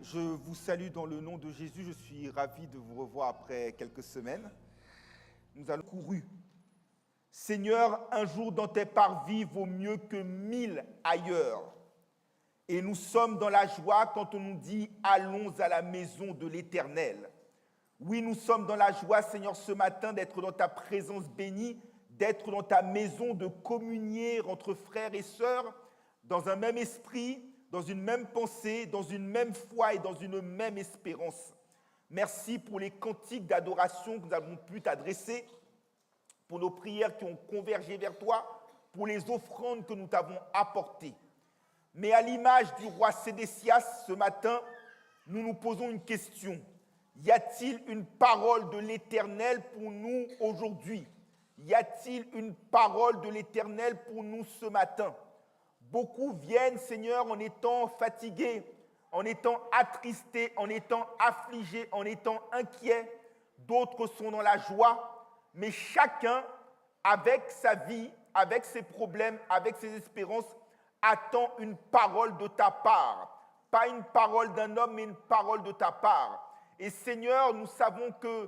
Je vous salue dans le nom de Jésus. Je suis ravi de vous revoir après quelques semaines. Nous allons couru. Seigneur, un jour dans tes parvis vaut mieux que 1000 ailleurs. Et nous sommes dans la joie quand on nous dit « Allons à la maison de l'Éternel ». Oui, nous sommes dans la joie, Seigneur, ce matin d'être dans ta présence bénie, d'être dans ta maison, de communier entre frères et sœurs, dans un même esprit, dans une même pensée, dans une même foi et dans une même espérance. Merci pour les cantiques d'adoration que nous avons pu t'adresser, pour nos prières qui ont convergé vers toi, pour les offrandes que nous t'avons apportées. Mais à l'image du roi Sédécias, ce matin, nous nous posons une question. Y a-t-il une parole de l'Éternel pour nous aujourd'hui? Y a-t-il une parole de l'Éternel pour nous ce matin? Beaucoup viennent, Seigneur, en étant fatigués, en étant attristés, en étant affligés, en étant inquiets. D'autres sont dans la joie, mais chacun, avec sa vie, avec ses problèmes, avec ses espérances, attend une parole de ta part. Pas une parole d'un homme, mais une parole de ta part. Et Seigneur, nous savons que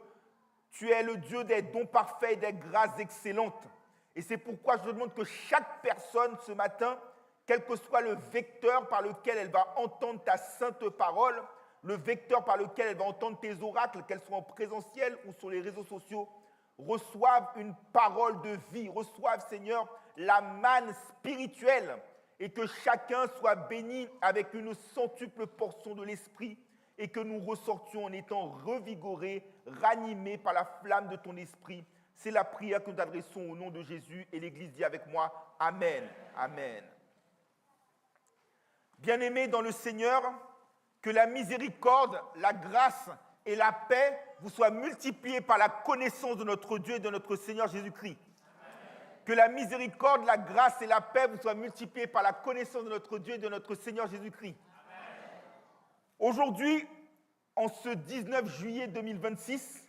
tu es le Dieu des dons parfaits et des grâces excellentes. Et c'est pourquoi je demande que chaque personne ce matin, quel que soit le vecteur par lequel elle va entendre ta sainte parole, le vecteur par lequel elle va entendre tes oracles, qu'elles soient en présentiel ou sur les réseaux sociaux, reçoivent une parole de vie, reçoivent, Seigneur, la manne spirituelle, et que chacun soit béni avec une centuple portion de l'Esprit, et que nous ressortions en étant revigorés, ranimés par la flamme de ton Esprit. C'est la prière que nous adressons au nom de Jésus, et l'Église dit avec moi, Amen, Amen. Bien-aimés dans le Seigneur, que la miséricorde, la grâce et la paix vous soient multipliées par la connaissance de notre Dieu et de notre Seigneur Jésus-Christ. Que la miséricorde, la grâce et la paix vous soient multipliées par la connaissance de notre Dieu et de notre Seigneur Jésus-Christ. Aujourd'hui, en ce 19 juillet 2026,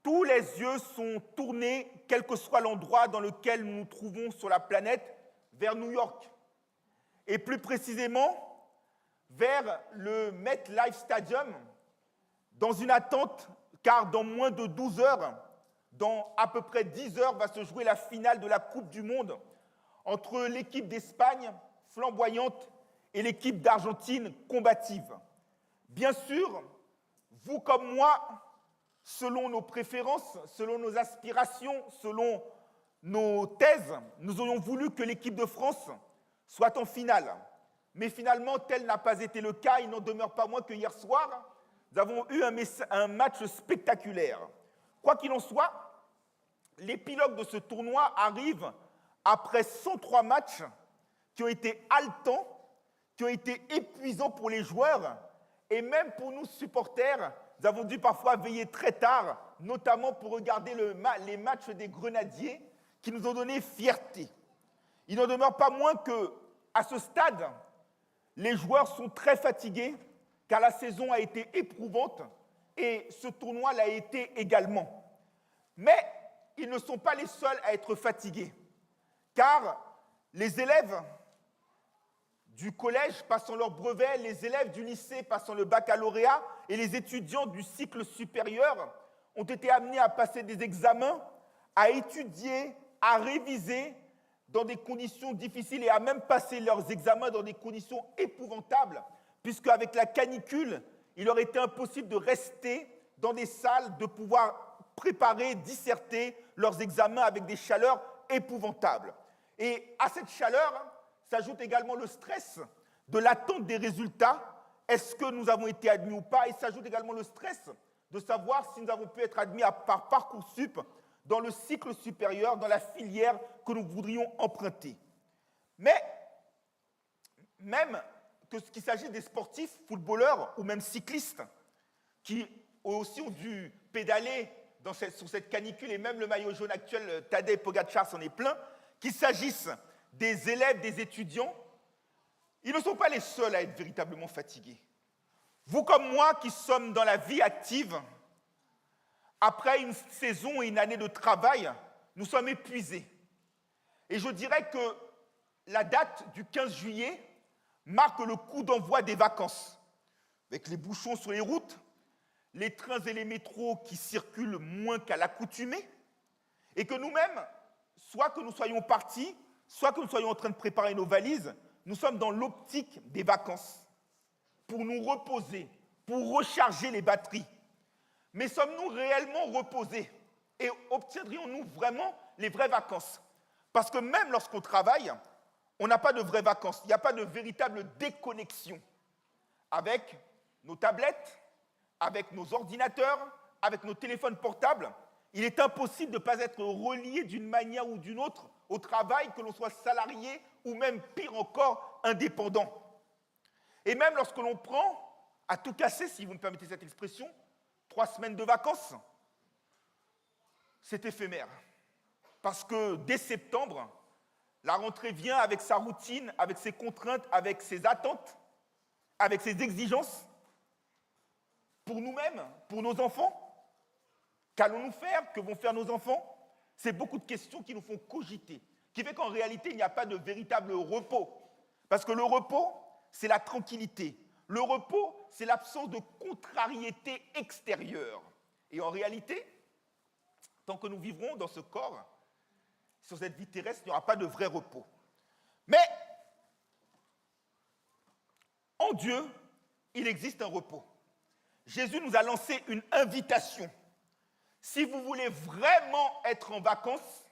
tous les yeux sont tournés, quel que soit l'endroit dans lequel nous nous trouvons sur la planète, vers New York. Et plus précisément, vers le MetLife Stadium, dans une attente, car dans moins de 12 heures, dans à peu près 10 heures, va se jouer la finale de la Coupe du Monde entre l'équipe d'Espagne, flamboyante, et l'équipe d'Argentine, combative. Bien sûr, vous comme moi, selon nos préférences, selon nos aspirations, selon nos thèses, nous aurions voulu que l'équipe de France soit en finale. Mais finalement, tel n'a pas été le cas. Il n'en demeure pas moins que hier soir, nous avons eu un match spectaculaire. Quoi qu'il en soit, l'épilogue de ce tournoi arrive après 103 matchs qui ont été haletants, qui ont été épuisants pour les joueurs et même pour nous supporters. Nous avons dû parfois veiller très tard, notamment pour regarder les matchs des Grenadiers qui nous ont donné fierté. Il n'en demeure pas moins qu'à ce stade, les joueurs sont très fatigués car la saison a été éprouvante et ce tournoi l'a été également. Mais ils ne sont pas les seuls à être fatigués car les élèves du collège passant leur brevet, les élèves du lycée passant le baccalauréat et les étudiants du cycle supérieur ont été amenés à passer des examens, à étudier, à réviser dans des conditions difficiles et à même passer leurs examens dans des conditions épouvantables, puisque avec la canicule, il leur était impossible de rester dans des salles, de pouvoir préparer, disserter leurs examens avec des chaleurs épouvantables. Et à cette chaleur s'ajoute également le stress de l'attente des résultats. Est-ce que nous avons été admis ou pas? Et s'ajoute également le stress de savoir si nous avons pu être admis par Parcoursup dans le cycle supérieur, dans la filière que nous voudrions emprunter. Mais, même que ce qu'il s'agisse des sportifs, footballeurs ou même cyclistes, qui aussi ont dû pédaler sur cette canicule, et même le maillot jaune actuel, Tadej Pogačar s'en est plein, qu'il s'agisse des élèves, des étudiants, ils ne sont pas les seuls à être véritablement fatigués. Vous comme moi qui sommes dans la vie active, après une saison et une année de travail, nous sommes épuisés. Et je dirais que la date du 15 juillet marque le coup d'envoi des vacances. avec les bouchons sur les routes, les trains et les métros qui circulent moins qu'à l'accoutumée, et que nous-mêmes, soit que nous soyons partis, soit que nous soyons en train de préparer nos valises, nous sommes dans l'optique des vacances, pour nous reposer, pour recharger les batteries. Mais sommes-nous réellement reposés? Et obtiendrions-nous vraiment les vraies vacances? Parce que même lorsqu'on travaille, on n'a pas de vraies vacances. Il n'y a pas de véritable déconnexion avec nos tablettes, avec nos ordinateurs, avec nos téléphones portables. Il est impossible de ne pas être relié d'une manière ou d'une autre au travail, que l'on soit salarié ou même pire encore, indépendant. Et même lorsque l'on prend, à tout casser, si vous me permettez cette expression, 3 semaines de vacances, c'est éphémère. Parce que dès septembre, la rentrée vient avec sa routine, avec ses contraintes, avec ses attentes, avec ses exigences. Pour nous-mêmes, pour nos enfants, qu'allons-nous faire? Que vont faire nos enfants? C'est beaucoup de questions qui nous font cogiter, qui fait qu'en réalité, il n'y a pas de véritable repos. Parce que le repos, c'est la tranquillité. Le repos, c'est l'absence de contrariété extérieure. Et en réalité, tant que nous vivrons dans ce corps, sur cette vie terrestre, il n'y aura pas de vrai repos. Mais en Dieu, il existe un repos. Jésus nous a lancé une invitation. Si vous voulez vraiment être en vacances,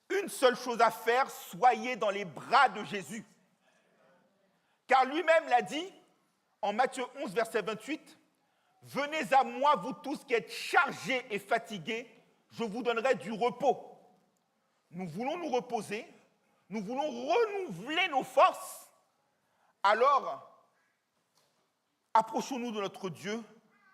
une seule chose à faire, soyez dans les bras de Jésus. Car lui-même l'a dit en Matthieu 11, verset 28, « Venez à moi, vous tous qui êtes chargés et fatigués, je vous donnerai du repos. » Nous voulons nous reposer, nous voulons renouveler nos forces. Alors, approchons-nous de notre Dieu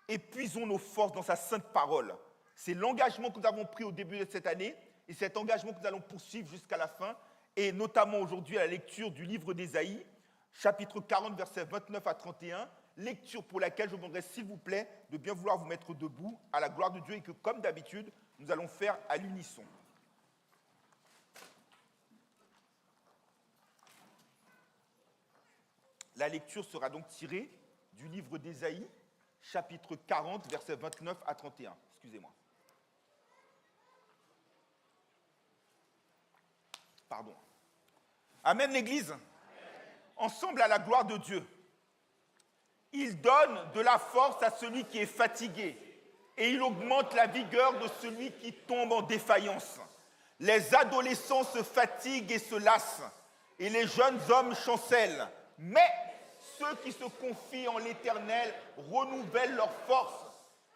et puisons nos forces dans sa sainte parole. C'est l'engagement que nous avons pris au début de cette année et cet engagement que nous allons poursuivre jusqu'à la fin, et notamment aujourd'hui à la lecture du livre d'Ésaïe, chapitre 40, versets 29 à 31, lecture pour laquelle je vous demanderai, s'il vous plaît, de bien vouloir vous mettre debout à la gloire de Dieu et que, comme d'habitude, nous allons faire à l'unisson. La lecture sera donc tirée du livre d'Ésaïe, chapitre 40, versets 29 à 31. Excusez-moi. Pardon. Amen, l'Église. Amen. Ensemble à la gloire de Dieu. Il donne de la force à celui qui est fatigué et il augmente la vigueur de celui qui tombe en défaillance. Les adolescents se fatiguent et se lassent et les jeunes hommes chancellent. Mais ceux qui se confient en l'Éternel renouvellent leur force.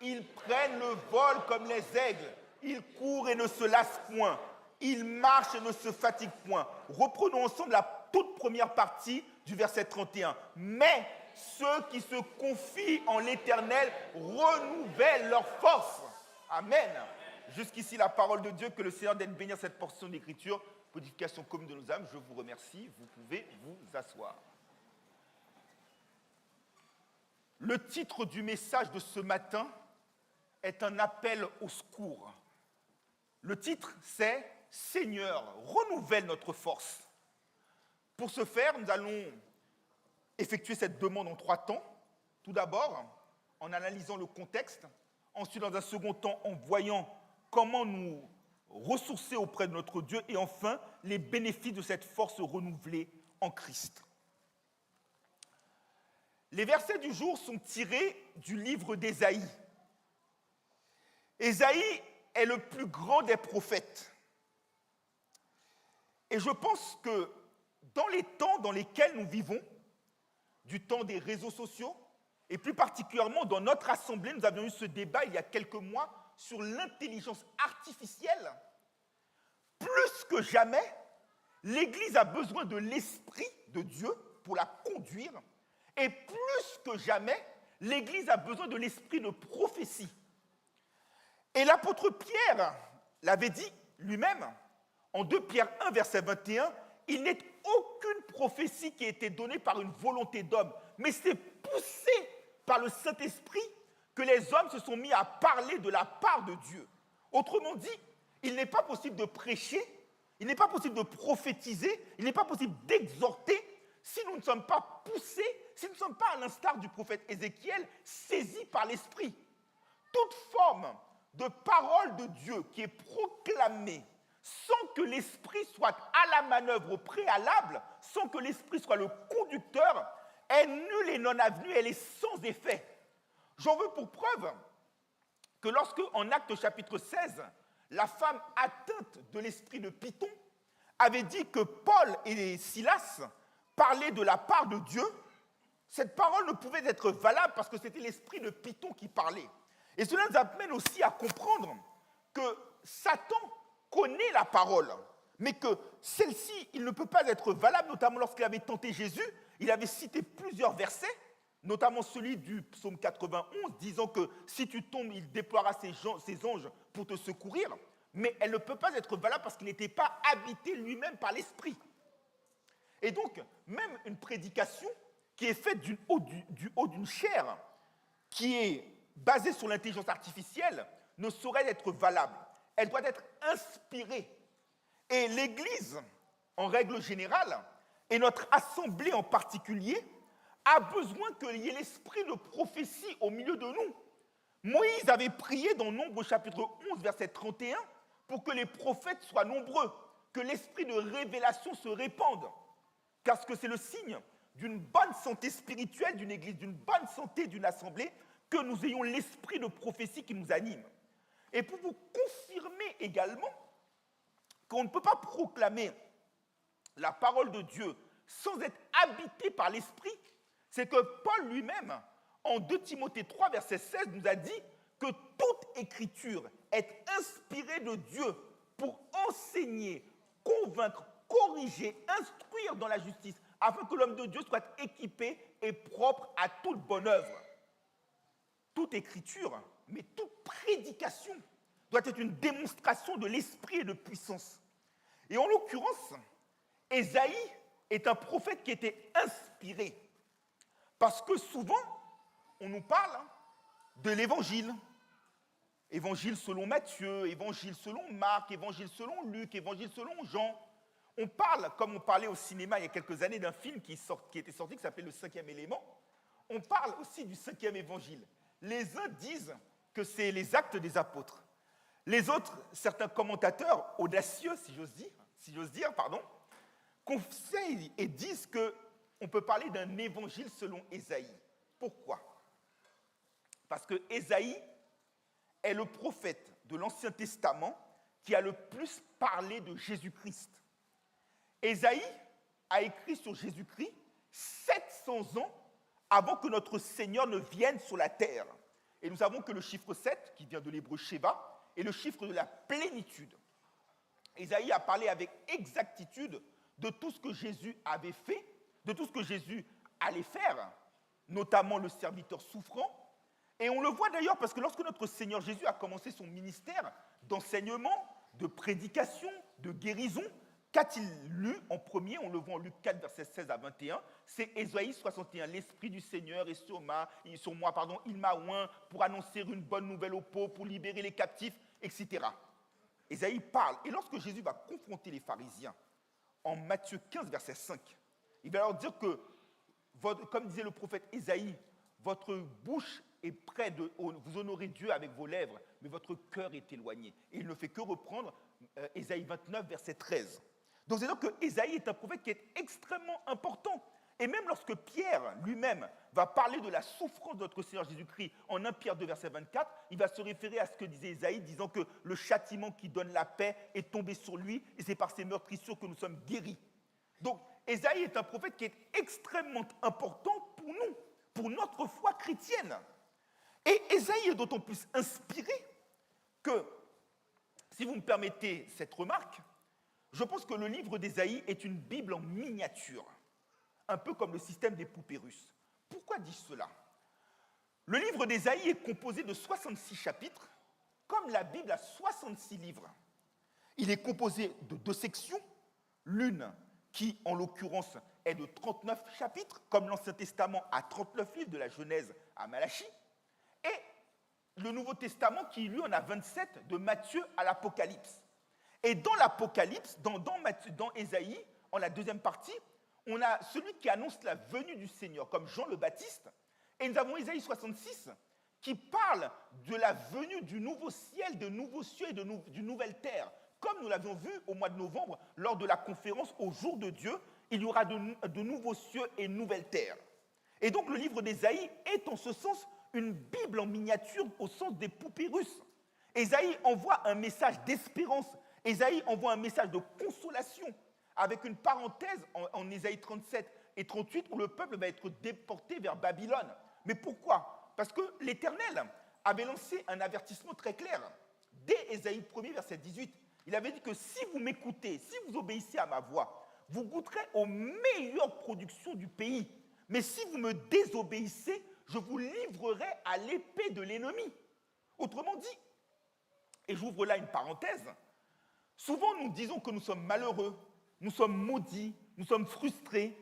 Ils prennent le vol comme les aigles. Ils courent et ne se lassent point. Ils marchent et ne se fatiguent point. Reprenons ensemble la toute première partie du verset 31. Mais ceux qui se confient en l'Éternel renouvellent leur force. Amen. Jusqu'ici la parole de Dieu, que le Seigneur donne bénir cette portion d'écriture, codification commune de nos âmes. Je vous remercie. Vous pouvez vous asseoir. Le titre du message de ce matin est un appel au secours. Le titre, c'est « Seigneur, renouvelle notre force ». Pour ce faire, nous allons effectuer cette demande en 3 temps. Tout d'abord, en analysant le contexte. Ensuite, dans un second temps, en voyant comment nous ressourcer auprès de notre Dieu. Et enfin, les bénéfices de cette force renouvelée en Christ. Les versets du jour sont tirés du livre d'Ésaïe. Ésaïe est le plus grand des prophètes. Et je pense que dans les temps dans lesquels nous vivons, du temps des réseaux sociaux, et plus particulièrement dans notre assemblée, nous avions eu ce débat il y a quelques mois sur l'intelligence artificielle. Plus que jamais, l'Église a besoin de l'Esprit de Dieu pour la conduire. Et plus que jamais, l'Église a besoin de l'esprit de prophétie. Et l'apôtre Pierre l'avait dit lui-même, en 2 Pierre 1, verset 21, « Il n'est aucune prophétie qui a été donnée par une volonté d'homme, mais c'est poussé par le Saint-Esprit que les hommes se sont mis à parler de la part de Dieu. » Autrement dit, il n'est pas possible de prêcher, il n'est pas possible de prophétiser, il n'est pas possible d'exhorter si nous ne sommes pas poussés, si nous ne sommes pas à l'instar du prophète Ézéchiel, saisis par l'Esprit. Toute forme de parole de Dieu qui est proclamée sans que l'Esprit soit à la manœuvre au préalable, sans que l'Esprit soit le conducteur, est nulle et non avenue, elle est sans effet. J'en veux pour preuve que lorsque, en Actes chapitre 16, la femme atteinte de l'esprit de Python avait dit que Paul et Silas parlaient de la part de Dieu, cette parole ne pouvait être valable parce que c'était l'esprit de Python qui parlait. Et cela nous amène aussi à comprendre que Satan connaît la parole, mais que celle-ci, il ne peut pas être valable, notamment lorsqu'il avait tenté Jésus. Il avait cité plusieurs versets, notamment celui du psaume 91, disant que si tu tombes, il déploiera ses anges pour te secourir, mais elle ne peut pas être valable parce qu'il n'était pas habité lui-même par l'esprit. Et donc, même une prédication qui est faite du haut d'une chair, qui est basée sur l'intelligence artificielle, ne saurait être valable. Elle doit être inspirée. Et l'Église, en règle générale, et notre assemblée en particulier, a besoin qu'il y ait l'esprit de prophétie au milieu de nous. Moïse avait prié dans Nombre chapitre 11, verset 31, pour que les prophètes soient nombreux, que l'esprit de révélation se répande. Parce que c'est le signe d'une bonne santé spirituelle d'une Église, d'une bonne santé d'une assemblée, que nous ayons l'esprit de prophétie qui nous anime. Et pour vous confirmer également qu'on ne peut pas proclamer la parole de Dieu sans être habité par l'esprit, c'est que Paul lui-même, en 2 Timothée 3, verset 16, nous a dit que toute écriture est inspirée de Dieu pour enseigner, convaincre, corriger, instruire dans la justice, afin que l'homme de Dieu soit équipé et propre à toute bonne œuvre. Toute écriture, mais toute prédication doit être une démonstration de l'esprit et de puissance. Et en l'occurrence, Ésaïe est un prophète qui était inspiré. Parce que souvent, on nous parle de l'évangile. Évangile selon Matthieu, évangile selon Marc, évangile selon Luc, évangile selon Jean. On parle, comme on parlait au cinéma il y a quelques années, d'un film qui était sorti, qui s'appelait Le Cinquième Élément. On parle aussi du cinquième évangile. Les uns disent que c'est les actes des apôtres. Les autres, certains commentateurs audacieux, si j'ose dire, conseillent et disent qu'on peut parler d'un évangile selon Ésaïe. Pourquoi? Parce que Ésaïe est le prophète de l'Ancien Testament qui a le plus parlé de Jésus-Christ. Ésaïe a écrit sur Jésus-Christ 700 ans avant que notre Seigneur ne vienne sur la terre. Et nous savons que le chiffre 7, qui vient de l'hébreu Sheva, est le chiffre de la plénitude. Ésaïe a parlé avec exactitude de tout ce que Jésus avait fait, de tout ce que Jésus allait faire, notamment le serviteur souffrant. Et on le voit d'ailleurs parce que lorsque notre Seigneur Jésus a commencé son ministère d'enseignement, de prédication, de guérison, qu'a-t-il lu en premier? On le voit en Luc 4, versets 16 à 21. C'est Ésaïe 61. L'Esprit du Seigneur est sur moi, il m'a oint pour annoncer une bonne nouvelle aux pauvres, pour libérer les captifs, etc. Ésaïe parle. Et lorsque Jésus va confronter les pharisiens, en Matthieu 15, verset 5, il va leur dire que, comme disait le prophète Ésaïe, votre bouche est prête de vous honorer Dieu avec vos lèvres, mais votre cœur est éloigné. Et il ne fait que reprendre Ésaïe 29, verset 13. Donc c'est donc que Ésaïe est un prophète qui est extrêmement important. Et même lorsque Pierre lui-même va parler de la souffrance de notre Seigneur Jésus-Christ en 1 Pierre 2, verset 24, il va se référer à ce que disait Ésaïe, disant que le châtiment qui donne la paix est tombé sur lui, et c'est par ses meurtrissures que nous sommes guéris. Donc Ésaïe est un prophète qui est extrêmement important pour nous, pour notre foi chrétienne. Et Ésaïe est d'autant plus inspiré que, si vous me permettez cette remarque, je pense que le livre d'Ésaïe est une Bible en miniature, un peu comme le système des poupées russes. Pourquoi dis-je cela? Le livre d'Ésaïe est composé de 66 chapitres, comme la Bible a 66 livres. Il est composé de 2 sections, l'une qui, en l'occurrence, est de 39 chapitres, comme l'Ancien Testament a 39 livres, de la Genèse à Malachie, et le Nouveau Testament qui, lui, en a 27, de Matthieu à l'Apocalypse. Et dans l'Apocalypse, dans Ésaïe, en la deuxième partie, on a celui qui annonce la venue du Seigneur, comme Jean le Baptiste, et nous avons Ésaïe 66, qui parle de la venue du nouveau ciel, de nouveaux cieux et d'une nouvelle terre. Comme nous l'avions vu au mois de novembre, lors de la conférence au jour de Dieu, il y aura de nouveaux cieux et une nouvelle terre. Et donc le livre d'Ésaïe est en ce sens une Bible en miniature au sens des poupées russes. Ésaïe envoie un message d'espérance, Ésaïe envoie un message de consolation, avec une parenthèse en Ésaïe 37 et 38 où le peuple va être déporté vers Babylone. Mais pourquoi? Parce que l'Éternel avait lancé un avertissement très clair. Dès Ésaïe 1er, verset 18, il avait dit que si vous m'écoutez, si vous obéissez à ma voix, vous goûterez aux meilleures productions du pays. Mais si vous me désobéissez, je vous livrerai à l'épée de l'ennemi. Autrement dit, et j'ouvre là une parenthèse, souvent nous disons que nous sommes malheureux, nous sommes maudits, nous sommes frustrés,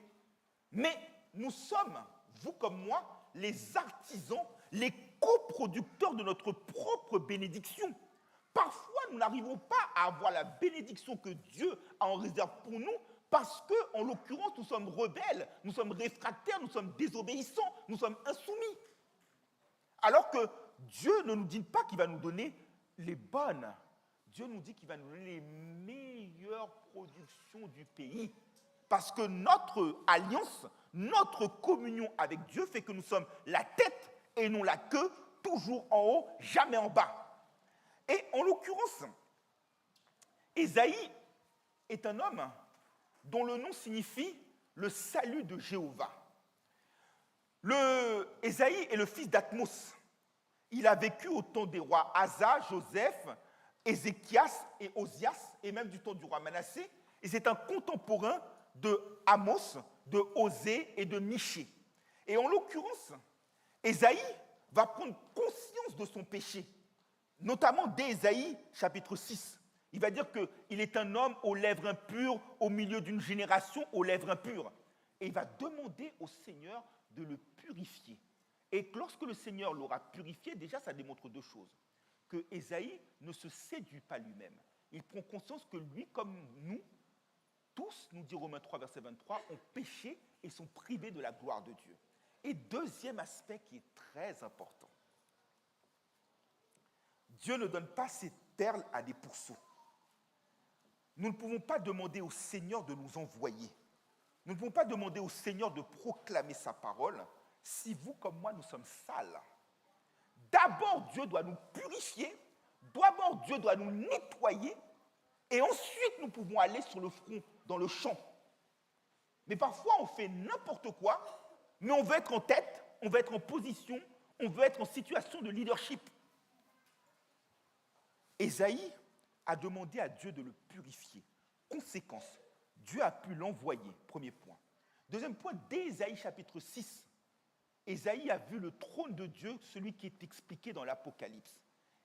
mais nous sommes, vous comme moi, les artisans, les coproducteurs de notre propre bénédiction. Parfois, nous n'arrivons pas à avoir la bénédiction que Dieu a en réserve pour nous parce que, en l'occurrence, nous sommes rebelles, nous sommes réfractaires, nous sommes désobéissants, nous sommes insoumis. Alors que Dieu ne nous dit pas qu'il va nous donner les bonnes. Dieu nous dit qu'il va nous donner les meilleures productions du pays. Parce que notre alliance, notre communion avec Dieu fait que nous sommes la tête et non la queue, toujours en haut, jamais en bas. Et en l'occurrence, Ésaïe est un homme dont le nom signifie le salut de Jéhovah. Ésaïe est le fils d'Atmos. Il a vécu au temps des rois Asa, Joseph, Ézéchias et Osias, et même du temps du roi Manassé. Et c'est un contemporain de Amos, de Osée et de Michée. Et en l'occurrence, Ésaïe va prendre conscience de son péché, notamment dès Ésaïe chapitre 6. Il va dire qu'il est un homme aux lèvres impures, au milieu d'une génération aux lèvres impures. Et il va demander au Seigneur de le purifier. Et lorsque le Seigneur l'aura purifié, déjà ça démontre deux choses. Que Ésaïe ne se séduit pas lui-même. Il prend conscience que lui, comme nous, tous, nous dit Romains 3, verset 23, ont péché et sont privés de la gloire de Dieu. Et deuxième aspect qui est très important. Dieu ne donne pas ses perles à des pourceaux. Nous ne pouvons pas demander au Seigneur de nous envoyer. Nous ne pouvons pas demander au Seigneur de proclamer sa parole si vous comme moi nous sommes sales. D'abord, Dieu doit nous purifier, d'abord Dieu doit nous nettoyer, et ensuite nous pouvons aller sur le front, dans le champ. Mais parfois on fait n'importe quoi, mais on veut être en tête, on veut être en position, on veut être en situation de leadership. Ésaïe a demandé à Dieu de le purifier. Conséquence, Dieu a pu l'envoyer, premier point. Deuxième point, dès Ésaïe chapitre 6, Ésaïe a vu le trône de Dieu, celui qui est expliqué dans l'Apocalypse.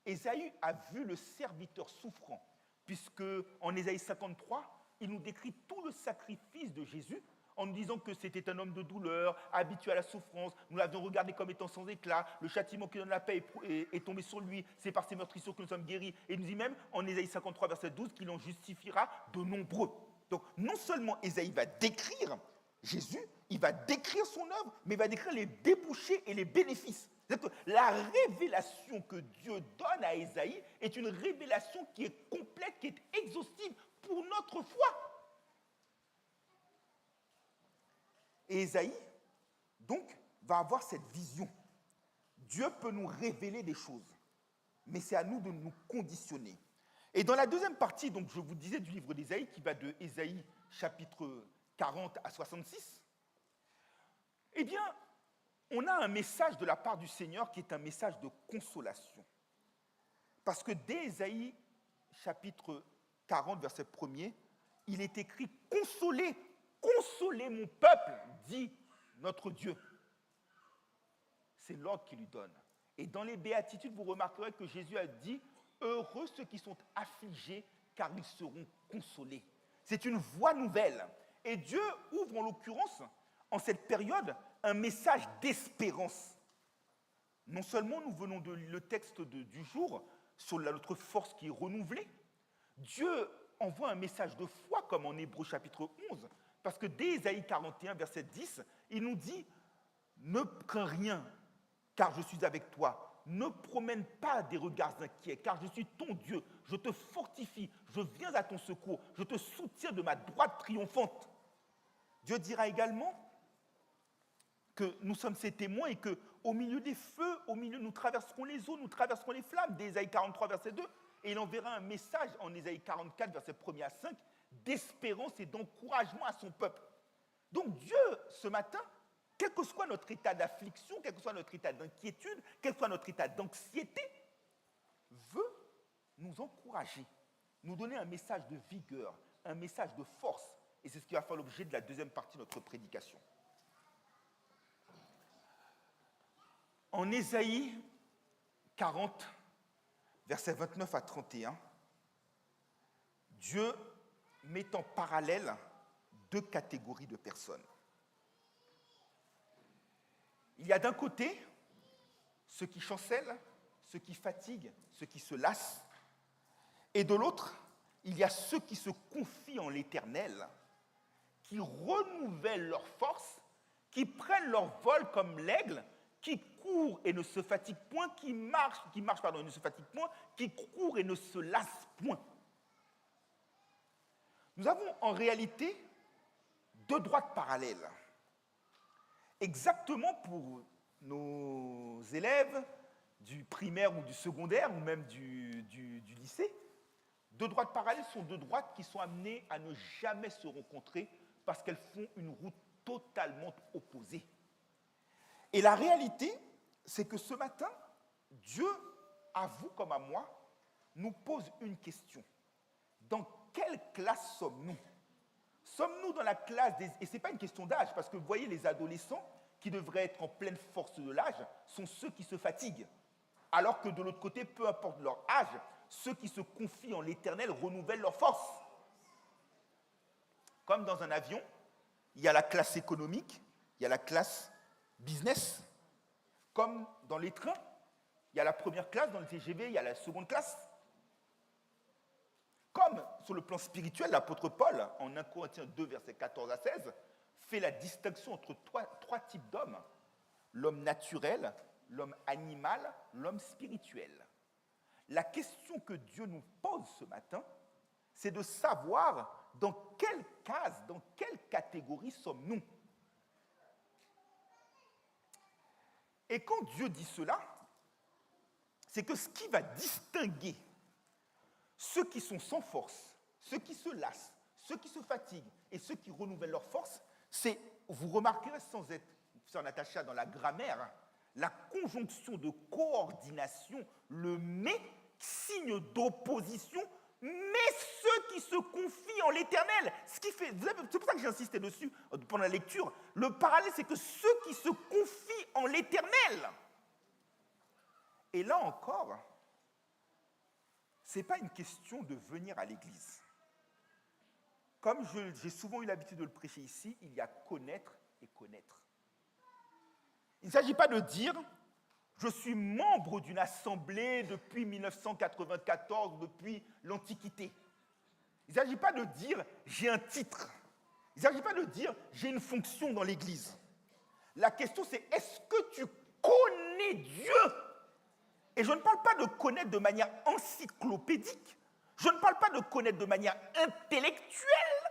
Ésaïe a vu le serviteur souffrant, puisque en Ésaïe 53, il nous décrit tout le sacrifice de Jésus, en nous disant que c'était un homme de douleur, habitué à la souffrance, nous l'avions regardé comme étant sans éclat, le châtiment qui donne la paix est tombé sur lui, c'est par ses meurtrissures que nous sommes guéris, et il nous dit même en Ésaïe 53, verset 12, qu'il en justifiera de nombreux. Donc non seulement Ésaïe va décrire Jésus, il va décrire son œuvre, mais il va décrire les débouchés et les bénéfices. C'est-à-dire que la révélation que Dieu donne à Ésaïe est une révélation qui est complète, qui est exhaustive pour notre foi. Et Ésaïe, donc, va avoir cette vision. Dieu peut nous révéler des choses, mais c'est à nous de nous conditionner. Et dans la deuxième partie, donc, je vous disais du livre d'Ésaïe, qui va de Ésaïe chapitre 40 à 66, eh bien, on a un message de la part du Seigneur qui est un message de consolation. Parce que dès Ésaïe chapitre 40, verset 1er, il est écrit « Consolez, consolez mon peuple, dit notre Dieu ». C'est l'ordre qu'il lui donne. Et dans les béatitudes, vous remarquerez que Jésus a dit « Heureux ceux qui sont affligés, car ils seront consolés ». C'est une voie nouvelle. Et Dieu ouvre en l'occurrence, en cette période, un message d'espérance. Non seulement nous venons de lire le texte du jour sur notre force qui est renouvelée, Dieu envoie un message de foi, comme en Hébreux chapitre 11, Parce que dès Ésaïe 41, verset 10, il nous dit « Ne crains rien, car je suis avec toi. Ne promène pas des regards inquiets, car je suis ton Dieu. Je te fortifie, je viens à ton secours, je te soutiens de ma droite triomphante. » Dieu dira également que nous sommes ses témoins et qu'au milieu des feux, au milieu, nous traverserons les eaux, nous traverserons les flammes, d'Ésaïe 43, verset 2, et il enverra un message en Ésaïe 44, verset 1 à 5, d'espérance et d'encouragement à son peuple. Donc Dieu, ce matin, quel que soit notre état d'affliction, quel que soit notre état d'inquiétude, quel que soit notre état d'anxiété, veut nous encourager, nous donner un message de vigueur, un message de force. Et c'est ce qui va faire l'objet de la deuxième partie de notre prédication. En Ésaïe 40, versets 29 à 31, Dieu met en parallèle deux catégories de personnes. Il y a d'un côté ceux qui chancellent, ceux qui fatiguent, ceux qui se lassent, et de l'autre, il y a ceux qui se confient en l'Éternel, qui renouvellent leur force, qui prennent leur vol comme l'aigle, qui courent et ne se fatiguent point, qui marchent et ne se fatiguent point, qui courent et ne se lassent point. Nous avons en réalité deux droites parallèles. Exactement pour nos élèves du primaire ou du secondaire ou même du lycée, deux droites parallèles sont deux droites qui sont amenées à ne jamais se rencontrer parce qu'elles font une route totalement opposée. Et la réalité, c'est que ce matin, Dieu, à vous comme à moi, nous pose une question. Dans quelle classe sommes-nous ? Sommes-nous dans la classe des... Et ce n'est pas une question d'âge, parce que vous voyez, les adolescents qui devraient être en pleine force de l'âge sont ceux qui se fatiguent. Alors que de l'autre côté, peu importe leur âge, ceux qui se confient en l'Éternel renouvellent leur force. Comme dans un avion, il y a la classe économique, il y a la classe business. Comme dans les trains, il y a la première classe, dans le TGV, il y a la seconde classe. Comme sur le plan spirituel, l'apôtre Paul, en 1 Corinthiens 2, versets 14 à 16, fait la distinction entre trois types d'hommes. L'homme naturel, l'homme animal, l'homme spirituel. La question que Dieu nous pose ce matin, c'est de savoir dans quelle case, dans quelle catégorie sommes-nous. Et quand Dieu dit cela, c'est que ce qui va distinguer ceux qui sont sans force, ceux qui se lassent, ceux qui se fatiguent et ceux qui renouvellent leur force, c'est, vous remarquerez sans être attaché dans la grammaire, la conjonction de coordination, le « mais », signe d'opposition, mais ceux qui se confient en l'Éternel. C'est pour ça que j'ai insisté dessus pendant la lecture. Le parallèle, c'est que ceux qui se confient en l'Éternel. Et là encore, ce n'est pas une question de venir à l'église. Comme j'ai souvent eu l'habitude de le prêcher ici, il y a connaître et connaître. Il ne s'agit pas de dire « je suis membre d'une assemblée depuis 1994, depuis l'Antiquité ». Il ne s'agit pas de dire « j'ai un titre ». Il ne s'agit pas de dire « j'ai une fonction dans l'Église ». La question c'est « est-ce que tu connais Dieu ?» Et je ne parle pas de connaître de manière encyclopédique, je ne parle pas de connaître de manière intellectuelle,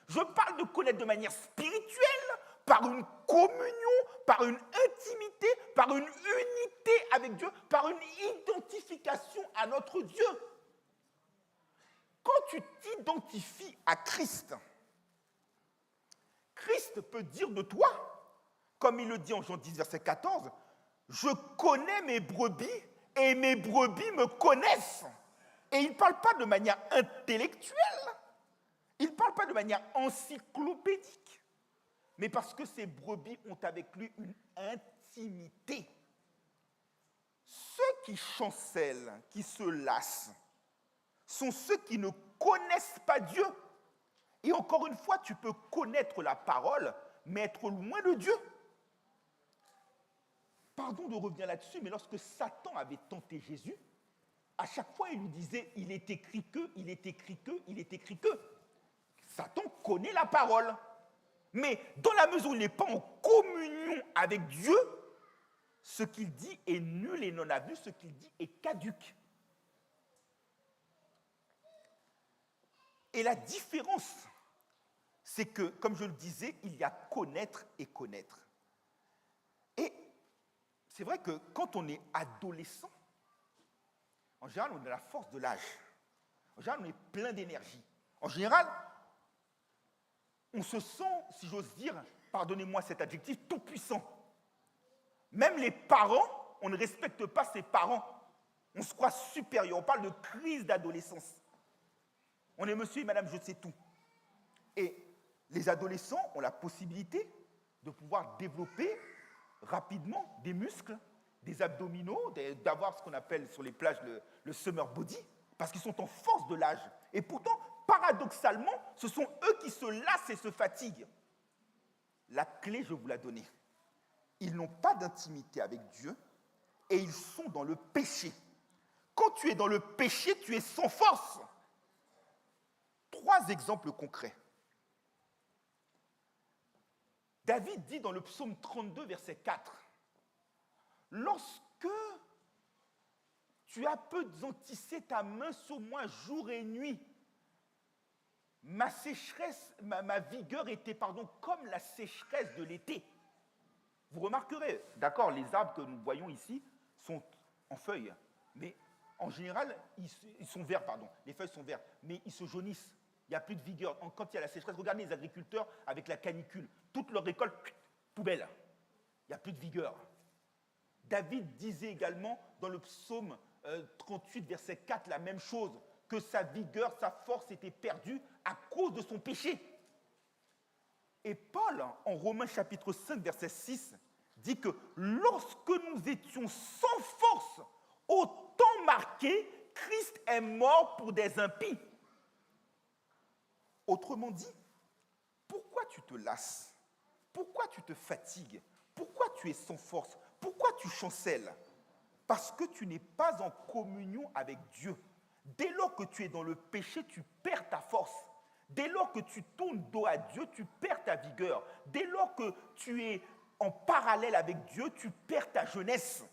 je parle de connaître de manière spirituelle, par une communion, par une intimité, par une unité avec Dieu, par une identification à notre Dieu. Quand tu t'identifies à Christ, Christ peut dire de toi, comme il le dit en Jean 10, verset 14, « Je connais mes brebis et mes brebis me connaissent. » Et il ne parle pas de manière intellectuelle, il ne parle pas de manière encyclopédique, mais parce que ces brebis ont avec lui une intimité. Ceux qui chancellent, qui se lassent, sont ceux qui ne connaissent pas Dieu. Et encore une fois, tu peux connaître la parole, mais être loin de Dieu. Pardon de revenir là-dessus, mais lorsque Satan avait tenté Jésus, à chaque fois, il lui disait « il est écrit que, il est écrit que, il est écrit que ». Satan connaît la parole. Mais dans la mesure où il n'est pas en communion avec Dieu, ce qu'il dit est nul et non avenu, ce qu'il dit est caduc. Et la différence, c'est que, comme je le disais, il y a connaître et connaître. Et c'est vrai que quand on est adolescent, en général, on a la force de l'âge. En général, on est plein d'énergie. En général, on se sent, si j'ose dire, pardonnez-moi cet adjectif, tout puissant. Même les parents, on ne respecte pas ses parents. On se croit supérieur. On parle de crise d'adolescence. On est monsieur et madame, je sais tout. Et les adolescents ont la possibilité de pouvoir développer rapidement des muscles, des abdominaux, d'avoir ce qu'on appelle sur les plages le summer body, parce qu'ils sont en force de l'âge. Et pourtant, paradoxalement, ce sont eux qui se lassent et se fatiguent. La clé, je vous la donne. Ils n'ont pas d'intimité avec Dieu et ils sont dans le péché. Quand tu es dans le péché, tu es sans force. 3 exemples concrets. David dit dans le psaume 32, verset 4, « Lorsque tu appesantissais ta main sur moi jour et nuit, ma sécheresse, ma vigueur était comme la sécheresse de l'été. » Vous remarquerez, d'accord, les arbres que nous voyons ici sont en feuilles, mais en général, ils sont verts, les feuilles sont vertes, mais ils se jaunissent. Il n'y a plus de vigueur. Quand il y a la sécheresse, regardez les agriculteurs avec la canicule. Toute leur récolte, poubelle. Il n'y a plus de vigueur. David disait également dans le psaume 38, verset 4, la même chose, que sa vigueur, sa force était perdue à cause de son péché. Et Paul, en Romains chapitre 5, verset 6, dit que lorsque nous étions sans force, au temps marqué, Christ est mort pour des impies. Autrement dit, pourquoi tu te lasses? Pourquoi tu te fatigues? Pourquoi tu es sans force? Pourquoi tu chancelles? Parce que tu n'es pas en communion avec Dieu. Dès lors que tu es dans le péché, tu perds ta force. Dès lors que tu tournes dos à Dieu, tu perds ta vigueur. Dès lors que tu es en parallèle avec Dieu, tu perds ta jeunesse.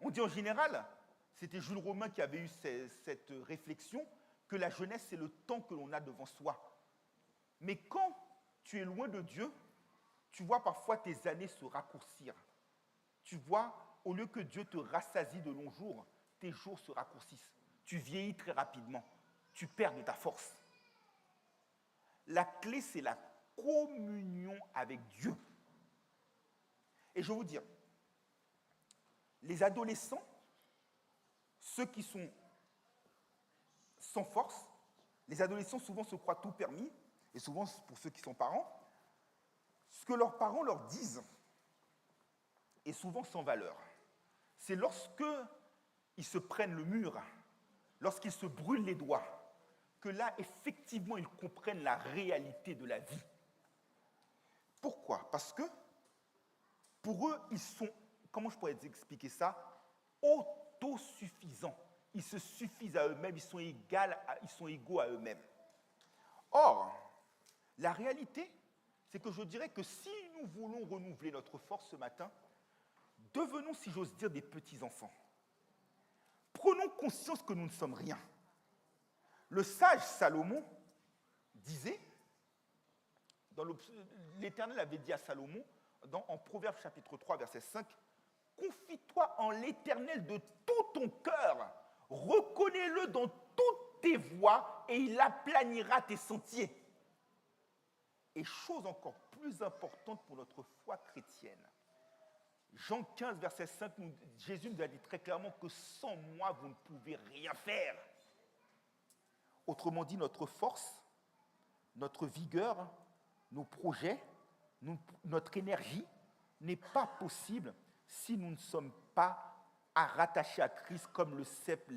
On dit en général, c'était Jules Romain qui avait eu cette réflexion, que la jeunesse, c'est le temps que l'on a devant soi. Mais quand tu es loin de Dieu, tu vois parfois tes années se raccourcir. Tu vois, au lieu que Dieu te rassasie de longs jours, tes jours se raccourcissent. Tu vieillis très rapidement. Tu perds de ta force. La clé, c'est la communion avec Dieu. Et je vais vous dire, les adolescents, ceux qui sont sans force, les adolescents souvent se croient tout permis, et souvent pour ceux qui sont parents, ce que leurs parents leur disent est souvent sans valeur. C'est lorsque ils se prennent le mur, lorsqu'ils se brûlent les doigts, que là, effectivement, ils comprennent la réalité de la vie. Pourquoi? Parce que pour eux, ils sont, comment je pourrais expliquer ça, autosuffisants. Ils se suffisent à eux-mêmes, ils sont égaux à eux-mêmes. Or, la réalité, c'est que je dirais que si nous voulons renouveler notre force ce matin, devenons, si j'ose dire, des petits-enfants. Prenons conscience que nous ne sommes rien. Le sage Salomon disait, l'Éternel avait dit à Salomon, en Proverbes chapitre 3, verset 5, « Confie-toi en l'Éternel de tout ton cœur, reconnais-le dans toutes tes voies, et il aplanira tes sentiers. » Et chose encore plus importante pour notre foi chrétienne, Jean 15, verset 5, Jésus nous a dit très clairement que sans moi, vous ne pouvez rien faire. Autrement dit, notre force, notre vigueur, nos projets, notre énergie n'est pas possible si nous ne sommes pas rattachés à Christ comme le cep,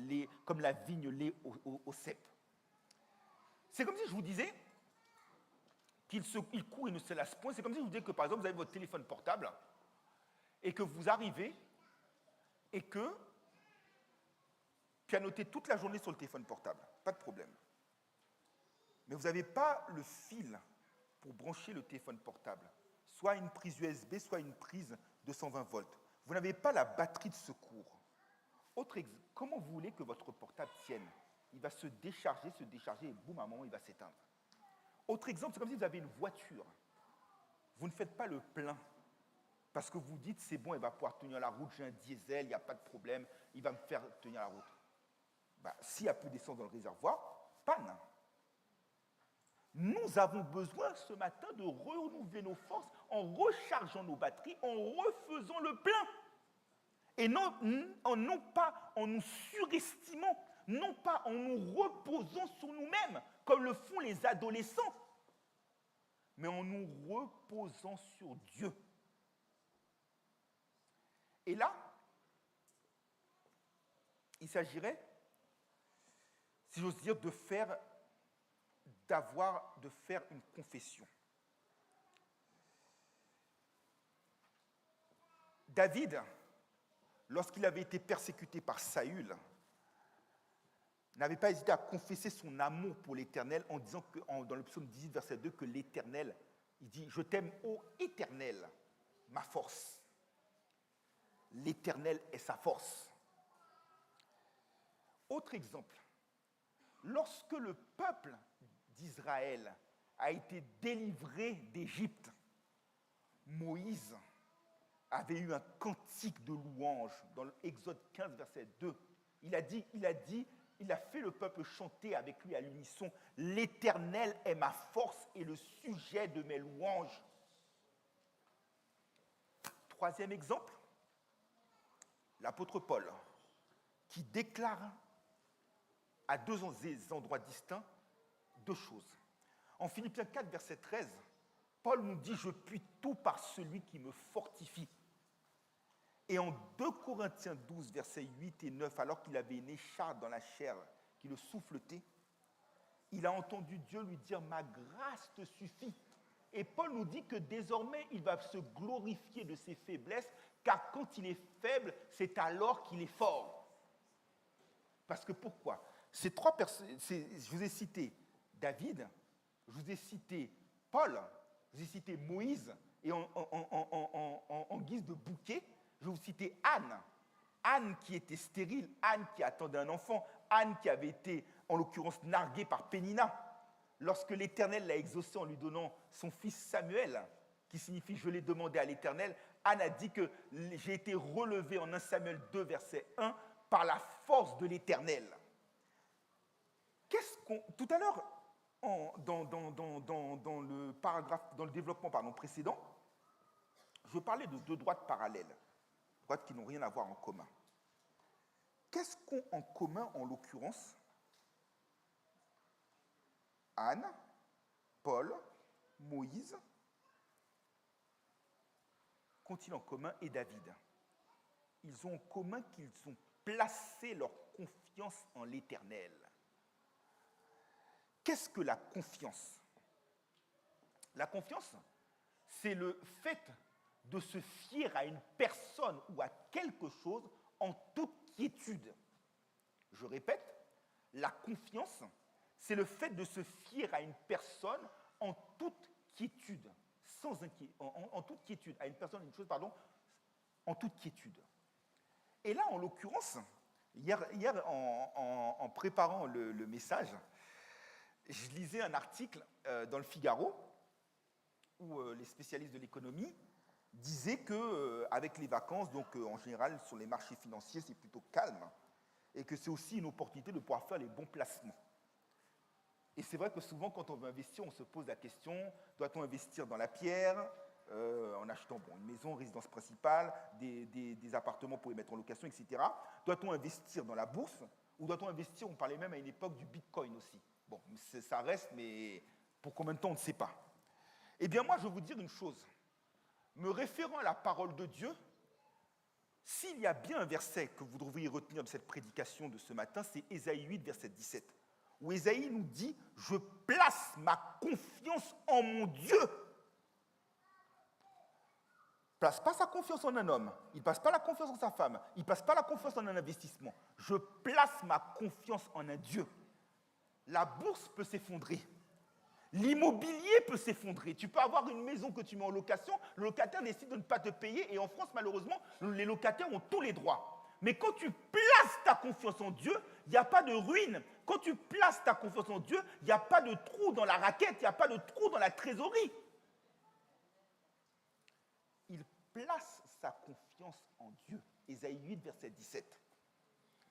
comme la vigne l'est au cep. C'est comme si je vous disais qu'il court et ne se lasse point. C'est comme si je vous disais que, par exemple, vous avez votre téléphone portable et que vous arrivez et que tu as noté toute la journée sur le téléphone portable. Pas de problème. mais vous n'avez pas le fil pour brancher le téléphone portable, soit une prise USB, soit une prise de 120 volts. Vous n'avez pas la batterie de secours. Comment vous voulez que votre portable tienne? Il va se décharger, et boum, à un moment, il va s'éteindre. Autre exemple, c'est comme si vous avez une voiture. Vous ne faites pas le plein parce que vous dites, c'est bon, il va pouvoir tenir la route, j'ai un diesel, il n'y a pas de problème, il va me faire tenir la route. S'il n'y a plus d'essence dans le réservoir, panne. Nous avons besoin ce matin de renouveler nos forces en rechargeant nos batteries, en refaisant le plein. Et non pas en nous surestimant, non pas en nous reposant sur nous-mêmes, comme le font les adolescents, mais en nous reposant sur Dieu. Et là, il s'agirait, si j'ose dire, de faire une confession. David, lorsqu'il avait été persécuté par Saül, n'avait pas hésité à confesser son amour pour l'Éternel en disant dans le psaume 18, verset 2, que l'Éternel, il dit « Je t'aime, ô Éternel, ma force ». L'Éternel est sa force. Autre exemple, lorsque le peuple d'Israël a été délivré d'Égypte, Moïse avait eu un cantique de louange dans l'Exode 15, verset 2. Il a fait le peuple chanter avec lui à l'unisson « L'Éternel est ma force et le sujet de mes louanges ». Troisième exemple, l'apôtre Paul, qui déclare à deux endroits distincts deux choses. En Philippiens 4, verset 13, Paul nous dit « Je puis tout par celui qui me fortifie ». Et en 2 Corinthiens 12, versets 8 et 9, alors qu'il avait une écharpe dans la chair qui le souffletait, il a entendu Dieu lui dire « Ma grâce te suffit ». Et Paul nous dit que désormais, il va se glorifier de ses faiblesses, car quand il est faible, c'est alors qu'il est fort. Parce que pourquoi? Ces trois personnes, je vous ai cité David, je vous ai cité Paul, je vous ai cité Moïse, et en guise de bouquet, je vais vous citer Anne. Anne qui était stérile, Anne qui attendait un enfant, Anne qui avait été, en l'occurrence, narguée par Pénina. Lorsque l'Éternel l'a exaucée en lui donnant son fils Samuel, qui signifie « je l'ai demandé à l'Éternel », Anne a dit que j'ai été relevée en 1 Samuel 2, verset 1, par la force de l'Éternel. Tout à l'heure, dans le paragraphe, dans le développement précédent, je parlais de deux droites parallèles, droites qui n'ont rien à voir en commun. Qu'est-ce qu'ont en commun, en l'occurrence, Anne, Paul, Moïse, qu'ont-ils en commun, et David? Ils ont en commun qu'ils ont placé leur confiance en l'Éternel. Qu'est-ce que la confiance? La confiance, c'est le fait de se fier à une personne ou à quelque chose en toute quiétude. Je répète, la confiance, c'est le fait de se fier à une personne en toute quiétude, en toute quiétude, à une personne, une chose, pardon, en toute quiétude. Et là, en l'occurrence, hier en préparant le message, je lisais un article dans le Figaro où les spécialistes de l'économie disaient qu'avec les vacances, donc en général sur les marchés financiers, c'est plutôt calme et que c'est aussi une opportunité de pouvoir faire les bons placements. Et c'est vrai que souvent, quand on veut investir, on se pose la question, doit-on investir dans la pierre, en achetant une maison, résidence principale, des appartements pour les mettre en location, etc. Doit-on investir dans la bourse ou doit-on investir, on parlait même à une époque du Bitcoin aussi. Bon, ça reste, mais pour combien de temps, on ne sait pas. Eh bien, moi, je vais vous dire une chose. Me référant à la parole de Dieu, s'il y a bien un verset que vous devriez retenir de cette prédication de ce matin, c'est Ésaïe 8, verset 17, où Ésaïe nous dit « Je place ma confiance en mon Dieu ». Il ne place pas sa confiance en un homme, il ne place pas la confiance en sa femme, il ne place pas la confiance en un investissement. Je place ma confiance en un Dieu. La bourse peut s'effondrer, L'immobilier peut s'effondrer. Tu peux avoir une maison que tu mets en location, le locataire décide de ne pas te payer et en France, malheureusement, les locataires ont tous les droits. Mais quand tu places ta confiance en Dieu, il n'y a pas de ruine. Quand tu places ta confiance en Dieu, il n'y a pas de trou dans la raquette, il n'y a pas de trou dans la trésorerie. Il place sa confiance en Dieu. Ésaïe 8, verset 17.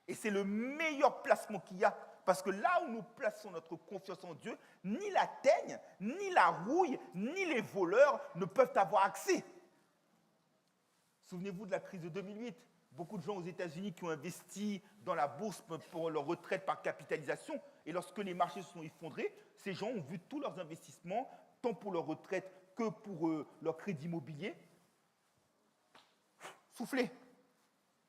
Et c'est le meilleur placement qu'il y a. Parce que là où nous plaçons notre confiance en Dieu, ni la teigne, ni la rouille, ni les voleurs ne peuvent avoir accès. Souvenez-vous de la crise de 2008. Beaucoup de gens aux États-Unis qui ont investi dans la bourse pour leur retraite par capitalisation. Et lorsque les marchés se sont effondrés, ces gens ont vu tous leurs investissements, tant pour leur retraite que pour leur crédit immobilier, souffler.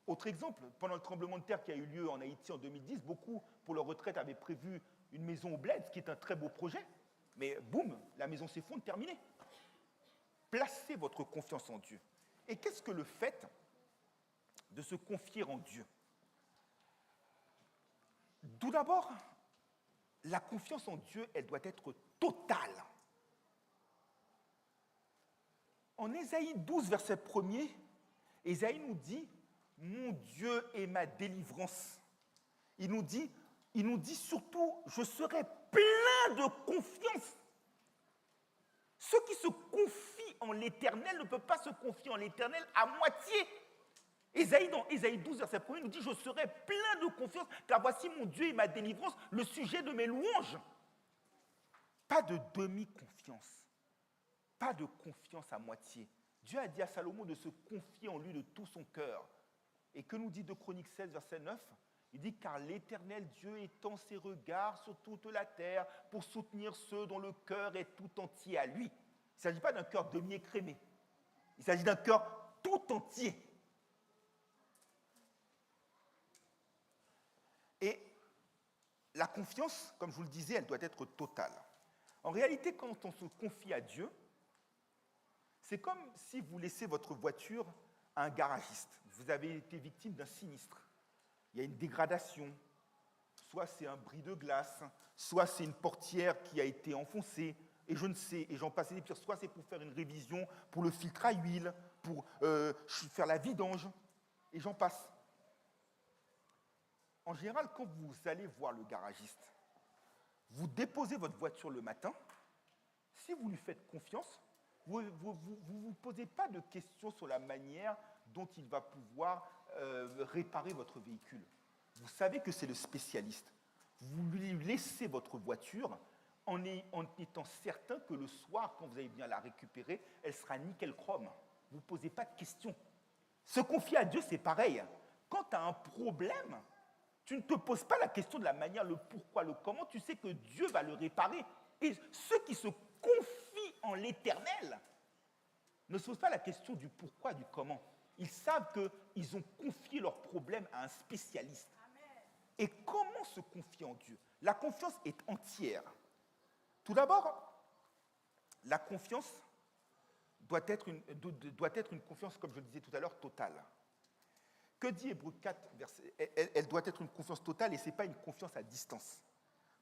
Autre exemple, pendant le tremblement de terre qui a eu lieu en Haïti en 2010, beaucoup, pour leur retraite, avaient prévu une maison au bled, ce qui est un très beau projet. Mais boum, la maison s'effondre, terminé. Placez votre confiance en Dieu. Et qu'est-ce que le fait de se confier en Dieu? Tout d'abord, la confiance en Dieu, elle doit être totale. En Ésaïe 12, verset 1er, Ésaïe nous dit « Mon Dieu est ma délivrance ». Il nous dit surtout « Je serai plein de confiance ». Ceux qui se confient en l'Éternel ne peuvent pas se confier en l'Éternel à moitié. Dans Ésaïe 12, verset 1, nous dit « Je serai plein de confiance, car voici mon Dieu et ma délivrance, le sujet de mes louanges. » Pas de demi-confiance, pas de confiance à moitié. Dieu a dit à Salomon de se confier en lui de tout son cœur. Et que nous dit 2 Chroniques 16, verset 9 ? Il dit « Car l'Éternel Dieu étend ses regards sur toute la terre pour soutenir ceux dont le cœur est tout entier à lui. » Il ne s'agit pas d'un cœur demi-écrémé. Il s'agit d'un cœur tout entier. Et la confiance, comme je vous le disais, elle doit être totale. En réalité, quand on se confie à Dieu, c'est comme si vous laissez votre voiture à un garagiste. Vous avez été victime d'un sinistre. Il y a une dégradation. Soit c'est un bris de glace, soit c'est une portière qui a été enfoncée, et je ne sais, et j'en passe des pires. Soit c'est pour faire une révision pour le filtre à huile, pour faire la vidange, et j'en passe. En général, quand vous allez voir le garagiste, vous déposez votre voiture le matin, si vous lui faites confiance, vous ne vous posez pas de questions sur la manière dont il va pouvoir réparer votre véhicule. Vous savez que c'est le spécialiste. Vous lui laissez votre voiture en étant certain que le soir, quand vous allez bien la récupérer, elle sera nickel chrome. Vous ne posez pas de questions. Se confier à Dieu, c'est pareil. Quand tu as un problème, tu ne te poses pas la question de la manière, le pourquoi, le comment. Tu sais que Dieu va le réparer. Et ceux qui se confient en l'Éternel ne se posent pas la question du pourquoi, du comment. Ils savent qu'ils ont confié leurs problèmes à un spécialiste. Amen. Et comment se confier en Dieu? La confiance est entière. Tout d'abord, la confiance doit être une confiance, comme je le disais tout à l'heure, totale. Que dit Hébreux 4, elle doit être une confiance totale et ce n'est pas une confiance à distance.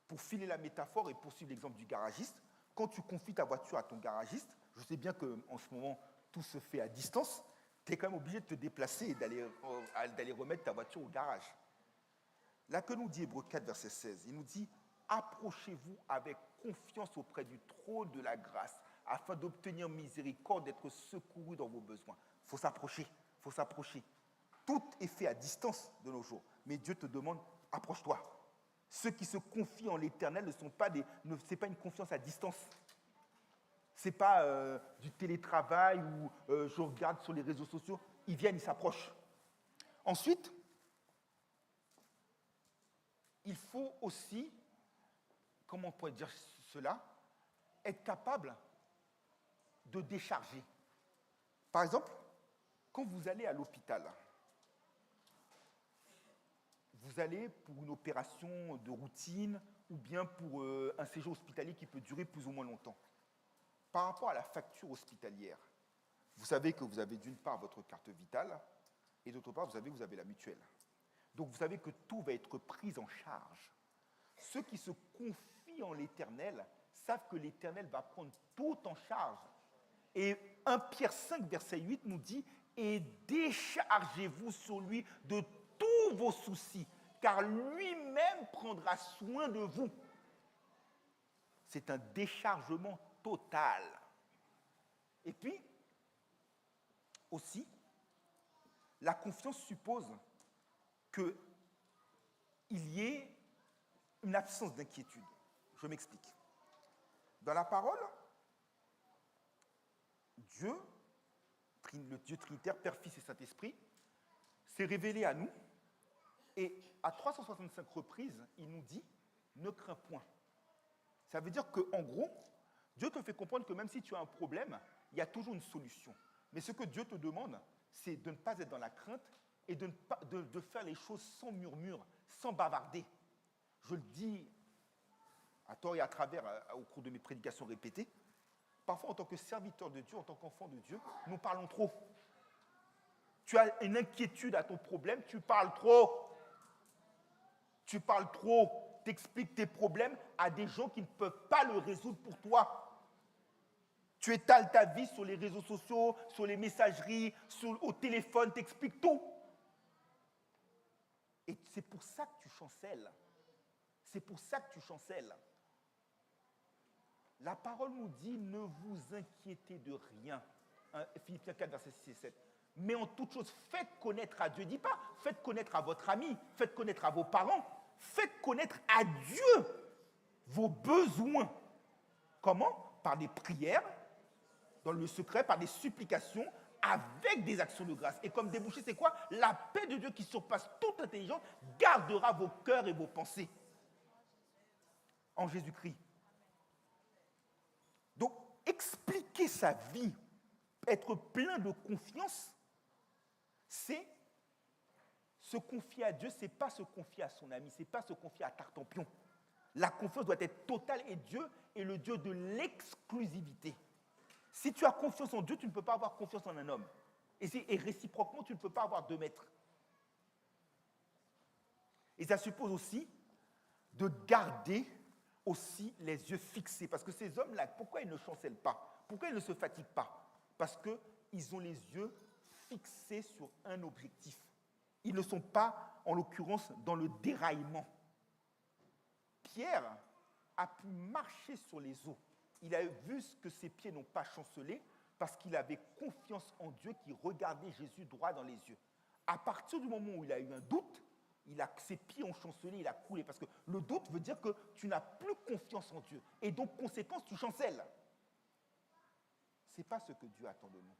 Pour filer la métaphore et poursuivre l'exemple du garagiste, quand tu confies ta voiture à ton garagiste, je sais bien qu'en ce moment, tout se fait à distance, tu es quand même obligé de te déplacer et d'aller remettre ta voiture au garage. Là, que nous dit Hébreux 4, verset 16, il nous dit « Approchez-vous avec confiance auprès du trône de la grâce, afin d'obtenir miséricorde, d'être secouru dans vos besoins. » Il faut s'approcher, il faut s'approcher. Tout est fait à distance de nos jours, mais Dieu te demande « Approche-toi ». Ceux qui se confient en l'Éternel ce n'est pas une confiance à distance. Ce n'est pas du télétravail où je regarde sur les réseaux sociaux. Ils viennent, ils s'approchent. Ensuite, il faut aussi, comment on pourrait dire cela, être capable de décharger. Par exemple, quand vous allez à l'hôpital, vous allez pour une opération de routine ou bien pour un séjour hospitalier qui peut durer plus ou moins longtemps. Par rapport à la facture hospitalière, vous savez que vous avez d'une part votre carte vitale et d'autre part, vous avez la mutuelle. Donc vous savez que tout va être pris en charge. Ceux qui se confient en l'Éternel savent que l'Éternel va prendre tout en charge. Et 1 Pierre 5, verset 8 nous dit « Et déchargez-vous sur lui de tous vos soucis, car lui-même prendra soin de vous. » C'est un déchargement total. Et puis, aussi, la confiance suppose qu'il y ait une absence d'inquiétude. Je m'explique. Dans la parole, Dieu, le Dieu trinitaire, Père, Fils et Saint-Esprit, s'est révélé à nous et à 365 reprises, il nous dit « ne crains point ». Ça veut dire qu'en gros, Dieu te fait comprendre que même si tu as un problème, il y a toujours une solution. Mais ce que Dieu te demande, c'est de ne pas être dans la crainte et de faire les choses sans murmure, sans bavarder. Je le dis à tort et à travers au cours de mes prédications répétées. Parfois, en tant que serviteur de Dieu, en tant qu'enfant de Dieu, nous parlons trop. Tu as une inquiétude à ton problème, tu parles trop. Tu parles trop, tu expliques tes problèmes à des gens qui ne peuvent pas le résoudre pour toi. Tu étales ta vie sur les réseaux sociaux, sur les messageries, au téléphone, tu expliques tout. Et c'est pour ça que tu chancelles. C'est pour ça que tu chancelles. La parole nous dit, ne vous inquiétez de rien. Philippiens 4, verset 6 et 7. Mais en toute chose, faites connaître à Dieu. Dis pas, faites connaître à votre ami, faites connaître à vos parents. Faites connaître à Dieu vos besoins. Comment? Par des prières, dans le secret, par des supplications, avec des actions de grâce. Et comme débouché, c'est quoi? La paix de Dieu qui surpasse toute intelligence gardera vos cœurs et vos pensées. En Jésus-Christ. Donc, expliquer sa vie, être plein de confiance, c'est se confier à Dieu, ce n'est pas se confier à son ami, ce n'est pas se confier à Tartampion. La confiance doit être totale et Dieu est le Dieu de l'exclusivité. Si tu as confiance en Dieu, tu ne peux pas avoir confiance en un homme. Et réciproquement, tu ne peux pas avoir 2 maîtres. Et ça suppose aussi de garder aussi les yeux fixés. Parce que ces hommes-là, pourquoi ils ne chancellent pas? Pourquoi ils ne se fatiguent pas? Parce qu'ils ont les yeux fixés sur un objectif. Ils ne sont pas, en l'occurrence, dans le déraillement. Pierre a pu marcher sur les eaux. Il a vu que ses pieds n'ont pas chancelé parce qu'il avait confiance en Dieu qui regardait Jésus droit dans les yeux. À partir du moment où il a eu un doute, ses pieds ont chancelé, il a coulé. Parce que le doute veut dire que tu n'as plus confiance en Dieu. Et donc, conséquence, tu chancelles. Ce n'est pas ce que Dieu attend de nous.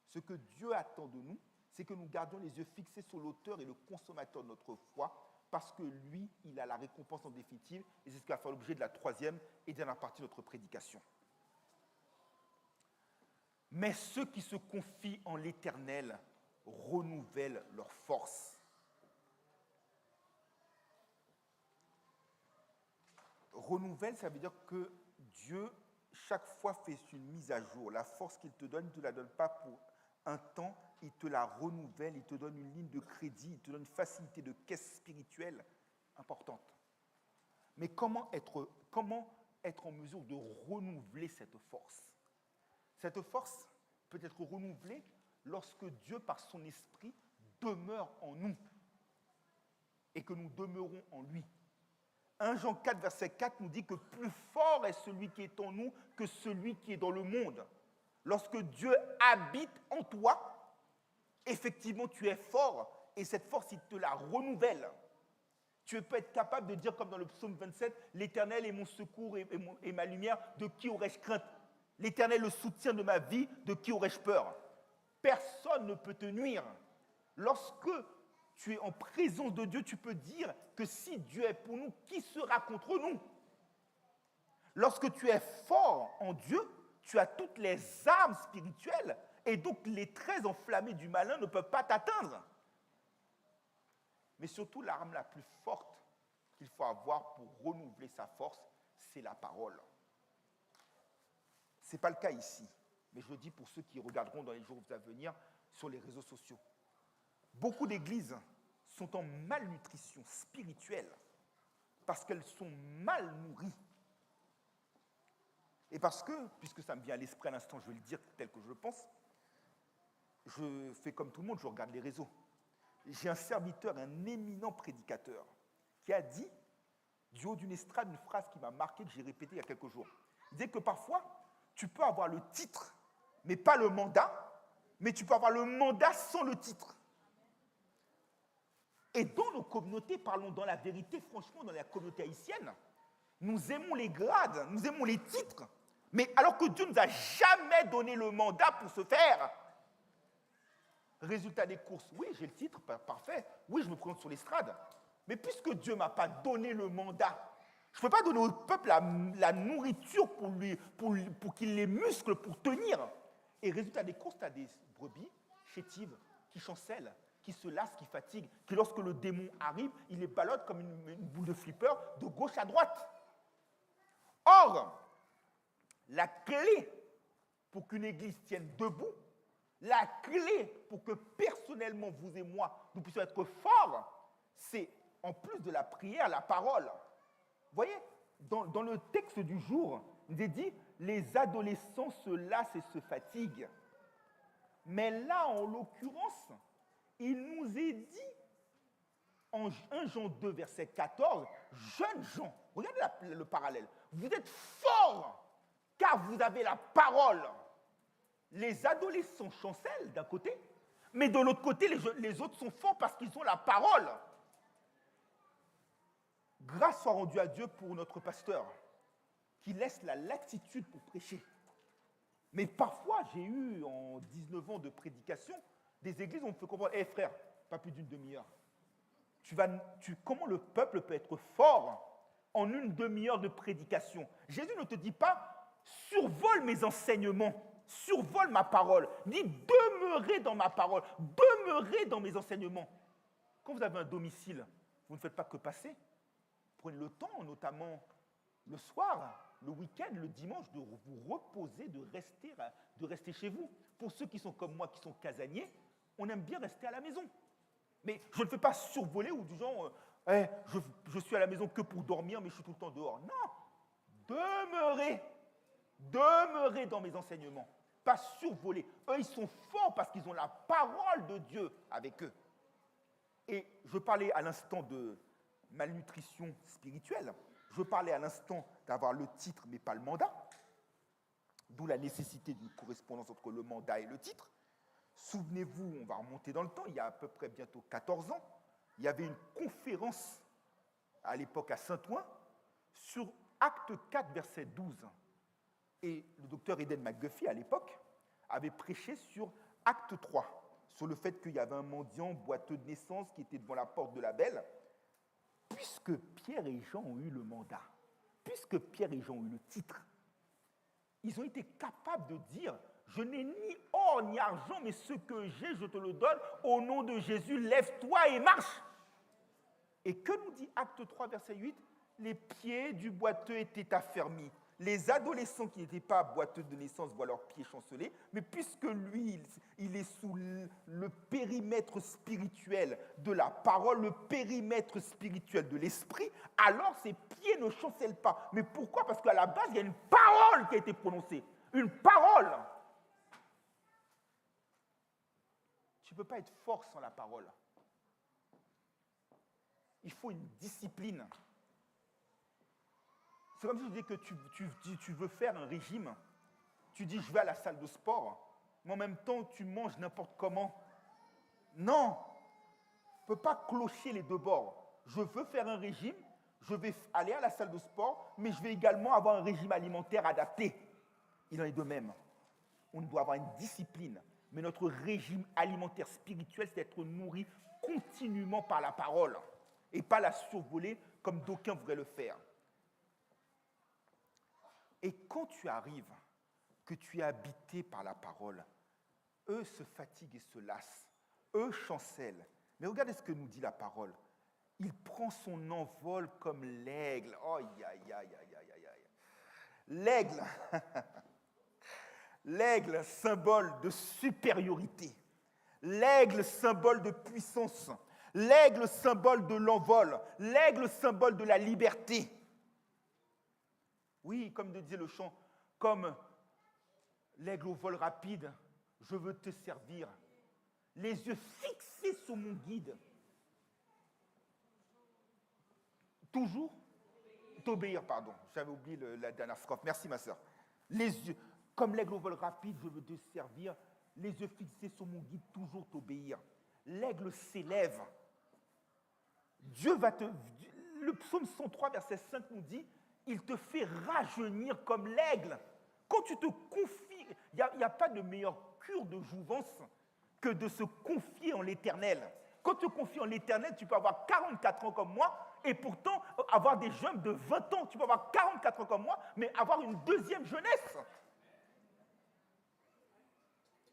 Ce que Dieu attend de nous, c'est que nous gardions les yeux fixés sur l'auteur et le consommateur de notre foi, parce que lui, il a la récompense en définitive, et c'est ce qui va faire l'objet de la 3e et dernière partie de notre prédication. Mais ceux qui se confient en l'Éternel renouvellent leur force. Renouvelle, ça veut dire que Dieu, chaque fois, fait une mise à jour. La force qu'il te donne, il ne te la donne pas pour un temps, il te la renouvelle, il te donne une ligne de crédit, il te donne une facilité de caisse spirituelle importante. Mais comment être en mesure de renouveler cette force? Cette force peut être renouvelée lorsque Dieu, par son esprit, demeure en nous et que nous demeurons en lui. 1 Jean 4, verset 4 nous dit que plus fort est celui qui est en nous que celui qui est dans le monde. Lorsque Dieu habite en toi, effectivement, tu es fort et cette force, il te la renouvelle. Tu peux être capable de dire, comme dans le psaume 27, « L'Éternel est mon secours et ma lumière, de qui aurais-je crainte? L'Éternel est le soutien de ma vie, de qui aurais-je peur ?» Personne ne peut te nuire. Lorsque tu es en présence de Dieu, tu peux dire que si Dieu est pour nous, qui sera contre nous? Lorsque tu es fort en Dieu, tu as toutes les armes spirituelles et donc les traits enflammés du malin ne peuvent pas t'atteindre. Mais surtout, l'arme la plus forte qu'il faut avoir pour renouveler sa force, c'est la parole. Ce n'est pas le cas ici, mais je le dis pour ceux qui regarderont dans les jours à venir sur les réseaux sociaux. Beaucoup d'églises sont en malnutrition spirituelle parce qu'elles sont mal nourries. Et parce que, puisque ça me vient à l'esprit à l'instant, je vais le dire tel que je le pense, je fais comme tout le monde, je regarde les réseaux. J'ai un serviteur, un éminent prédicateur, qui a dit, du haut d'une estrade, une phrase qui m'a marqué, que j'ai répétée il y a quelques jours. Il disait que parfois, tu peux avoir le titre, mais pas le mandat, mais tu peux avoir le mandat sans le titre. Et dans nos communautés, parlons dans la vérité, franchement, dans la communauté haïtienne, nous aimons les grades, nous aimons les titres, mais alors que Dieu ne nous a jamais donné le mandat pour ce faire. Résultat des courses, oui, j'ai le titre, parfait, oui, je me présente sur l'estrade, mais puisque Dieu ne m'a pas donné le mandat, je ne peux pas donner au peuple la nourriture pour qu'il les muscle pour tenir. Et résultat des courses, tu as des brebis chétives qui chancellent, qui se lassent, qui fatiguent, qui lorsque le démon arrive, il les ballotte comme une boule de flipper de gauche à droite. Or, la clé pour qu'une église tienne debout, la clé pour que personnellement, vous et moi, nous puissions être forts, c'est, en plus de la prière, la parole. Vous voyez, dans le texte du jour, il est dit « les adolescents se lassent et se fatiguent ». Mais là, en l'occurrence, il nous est dit, en 1 Jean 2, verset 14, « jeunes gens », regardez le parallèle, « vous êtes forts, car vous avez la parole ». Les adolescents chancellent d'un côté, mais de l'autre côté, les autres sont forts parce qu'ils ont la parole. Grâce soit rendue à Dieu pour notre pasteur, qui laisse la latitude pour prêcher. Mais parfois, j'ai eu, en 19 ans de prédication, des églises où on me fait comprendre, « Hé frère, pas plus d'une demi-heure. Comment le peuple peut être fort en une demi-heure de prédication ?» Jésus ne te dit pas, « survole mes enseignements ». Survole ma parole, dit demeurez dans ma parole, demeurez dans mes enseignements. Quand vous avez un domicile, vous ne faites pas que passer. Prenez le temps, notamment le soir, le week-end, le dimanche, de vous reposer, de rester chez vous. Pour ceux qui sont comme moi, qui sont casaniers, on aime bien rester à la maison. Mais je ne fais pas survoler ou du genre, je suis à la maison que pour dormir, mais je suis tout le temps dehors. Non, demeurez dans mes enseignements, pas survoler. Eux, ils sont forts parce qu'ils ont la parole de Dieu avec eux. Et je parlais à l'instant de malnutrition spirituelle, je parlais à l'instant d'avoir le titre mais pas le mandat, d'où la nécessité d'une correspondance entre le mandat et le titre. Souvenez-vous, on va remonter dans le temps, il y a à peu près bientôt 14 ans, il y avait une conférence à l'époque à Saint-Ouen sur Acte 4, verset 12. Et le docteur Eden McGuffey, à l'époque, avait prêché sur Acte 3, sur le fait qu'il y avait un mendiant boiteux de naissance qui était devant la porte de la belle. Puisque Pierre et Jean ont eu le mandat, puisque Pierre et Jean ont eu le titre, ils ont été capables de dire « Je n'ai ni or ni argent, mais ce que j'ai, je te le donne. Au nom de Jésus, lève-toi et marche !» Et que nous dit Acte 3, verset 8 ? Les pieds du boiteux étaient affermis. Les adolescents qui n'étaient pas boiteux de naissance voient leurs pieds chanceler, mais puisque lui, il est sous le périmètre spirituel de la parole, le périmètre spirituel de l'esprit, alors ses pieds ne chancellent pas. Mais pourquoi ? Parce qu'à la base, il y a une parole qui a été prononcée. Une parole. Tu ne peux pas être fort sans la parole. Il faut une discipline. C'est comme si je disais que tu veux faire un régime. Tu dis, je vais à la salle de sport, mais en même temps, tu manges n'importe comment. Non, tu ne peux pas clocher les deux bords. Je veux faire un régime, je vais aller à la salle de sport, mais je vais également avoir un régime alimentaire adapté. Il en est de même. On doit avoir une discipline, mais notre régime alimentaire spirituel, c'est d'être nourri continuellement par la parole et pas la survoler comme d'aucuns voudraient le faire. Et quand tu arrives, que tu es habité par la parole, eux se fatiguent et se lassent, eux chancellent. Mais regardez ce que nous dit la parole. Il prend son envol comme l'aigle. Oh, l'aigle, l'aigle, symbole de supériorité. L'aigle, symbole de puissance. L'aigle, symbole de l'envol. L'aigle, symbole de la liberté. Oui, comme disait le chant, Comme l'aigle au vol rapide, je veux te servir. Les yeux fixés sur mon guide. Toujours t'obéir, pardon. J'avais oublié la dernière strophe. Merci, ma sœur. Les yeux, comme l'aigle au vol rapide, je veux te servir. Les yeux fixés sur mon guide, toujours t'obéir. L'aigle s'élève. Dieu va te... Le psaume 103, verset 5 nous dit, il te fait rajeunir comme l'aigle. Quand tu te confies, il n'y a pas de meilleure cure de jouvence que de se confier en l'Éternel. Quand tu te confies en l'Éternel, tu peux avoir 44 ans comme moi, et pourtant avoir des jeunes de 20 ans. Tu peux avoir 44 ans comme moi, mais avoir une deuxième jeunesse.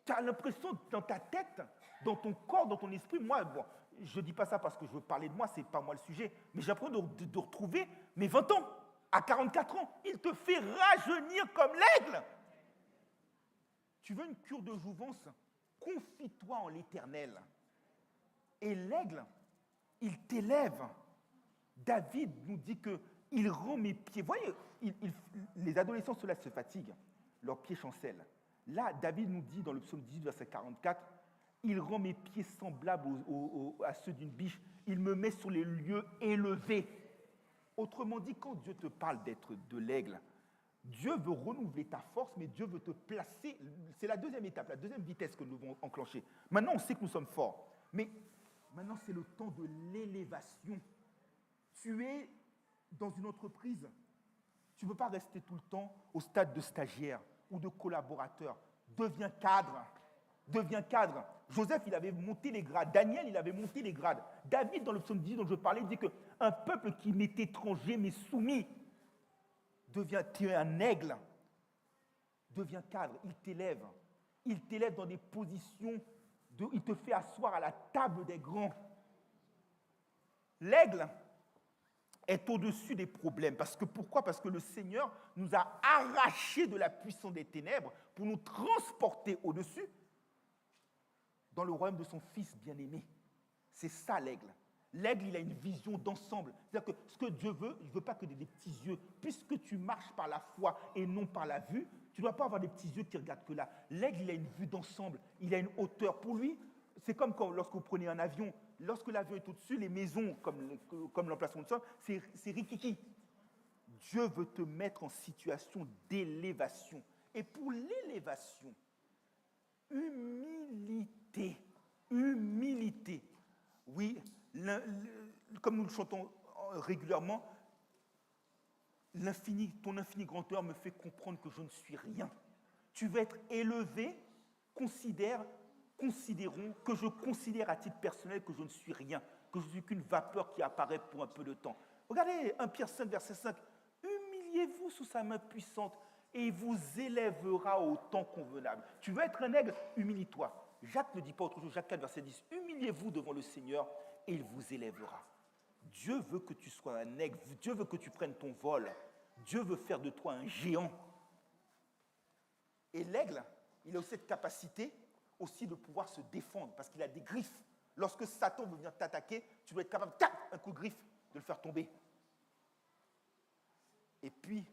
Tu as l'impression dans ta tête, dans ton corps, dans ton esprit, moi, bon, je ne dis pas ça parce que je veux parler de moi, ce n'est pas moi le sujet, mais j'ai l'impression de retrouver mes 20 ans. À 44 ans, il te fait rajeunir comme l'aigle. Tu veux une cure de jouvence? Confie-toi en l'Éternel. Et l'aigle, il t'élève. David nous dit qu'il rend mes pieds. Vous voyez, les adolescents, ceux-là se fatiguent, leurs pieds chancellent. Là, David nous dit dans le psaume 18, verset 44, il rend mes pieds semblables à ceux d'une biche, il me met sur les lieux élevés. Autrement dit, quand Dieu te parle d'être de l'aigle, Dieu veut renouveler ta force, mais Dieu veut te placer. C'est la deuxième étape, la deuxième vitesse que nous devons enclencher. Maintenant, on sait que nous sommes forts, mais maintenant, c'est le temps de l'élévation. Tu es dans une entreprise, tu ne peux pas rester tout le temps au stade de stagiaire ou de collaborateur. Deviens cadre. Deviens cadre. Joseph, il avait monté les grades. Daniel, il avait monté les grades. David, dans le psaume 10 dont je parlais, il dit qu'un peuple qui m'est étranger, m'est soumis, tu es un aigle. Deviens cadre. Il t'élève. Il t'élève dans des positions, il te fait asseoir à la table des grands. L'aigle est au-dessus des problèmes. Pourquoi? Parce que le Seigneur nous a arrachés de la puissance des ténèbres pour nous transporter au-dessus dans le royaume de son Fils bien-aimé. C'est ça l'aigle. L'aigle, il a une vision d'ensemble. C'est-à-dire que ce que Dieu veut, il ne veut pas que des petits yeux. Puisque tu marches par la foi et non par la vue, tu ne dois pas avoir des petits yeux qui ne regardent que là. L'aigle, il a une vue d'ensemble. Il a une hauteur. Pour lui, c'est comme lorsque vous prenez un avion. Lorsque l'avion est au-dessus, les maisons, comme l'emplacement de sol, c'est rikiki. Dieu veut te mettre en situation d'élévation. Et pour l'élévation, humilité. Humilité. Oui, comme nous le chantons régulièrement, ton infini grandeur me fait comprendre que je ne suis rien. Tu veux être élevé, considérons que je considère à titre personnel que je ne suis rien, que je ne suis qu'une vapeur qui apparaît pour un peu de temps. Regardez 1 Pierre 5, verset 5. Humiliez-vous sous sa main puissante et il vous élèvera au temps convenable. Tu veux être un aigle? Humilie-toi. Jacques ne dit pas autre chose, Jacques 4, verset 10. Humiliez-vous devant le Seigneur et il vous élèvera. Dieu veut que tu sois un aigle, Dieu veut que tu prennes ton vol. Dieu veut faire de toi un géant. Et l'aigle, il a aussi cette capacité aussi de pouvoir se défendre, parce qu'il a des griffes. Lorsque Satan veut venir t'attaquer, tu dois être capable, tac, un coup de griffe, de le faire tomber. Et puis,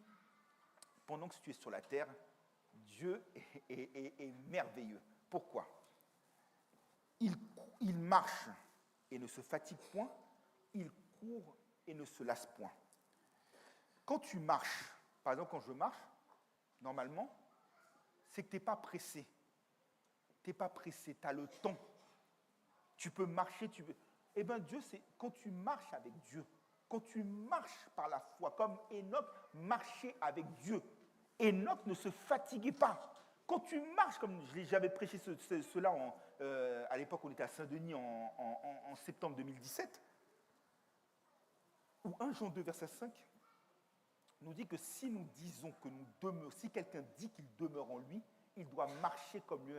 pendant que tu es sur la terre, Dieu est merveilleux. Pourquoi? Il marche et ne se fatigue point, il court et ne se lasse point. Quand tu marches, par exemple quand je marche, normalement, c'est que tu n'es pas pressé. Tu n'es pas pressé, tu as le temps. Tu peux marcher, Eh bien Dieu, c'est quand tu marches avec Dieu, quand tu marches par la foi, comme Enoch marchait avec Dieu. Enoch ne se fatiguait pas. Quand tu marches, comme j'avais prêché cela à l'époque où on était à Saint-Denis en septembre 2017, où 1 Jean 2, verset 5, nous dit que si nous disons que nous demeurons, si quelqu'un dit qu'il demeure en lui, il doit marcher comme lui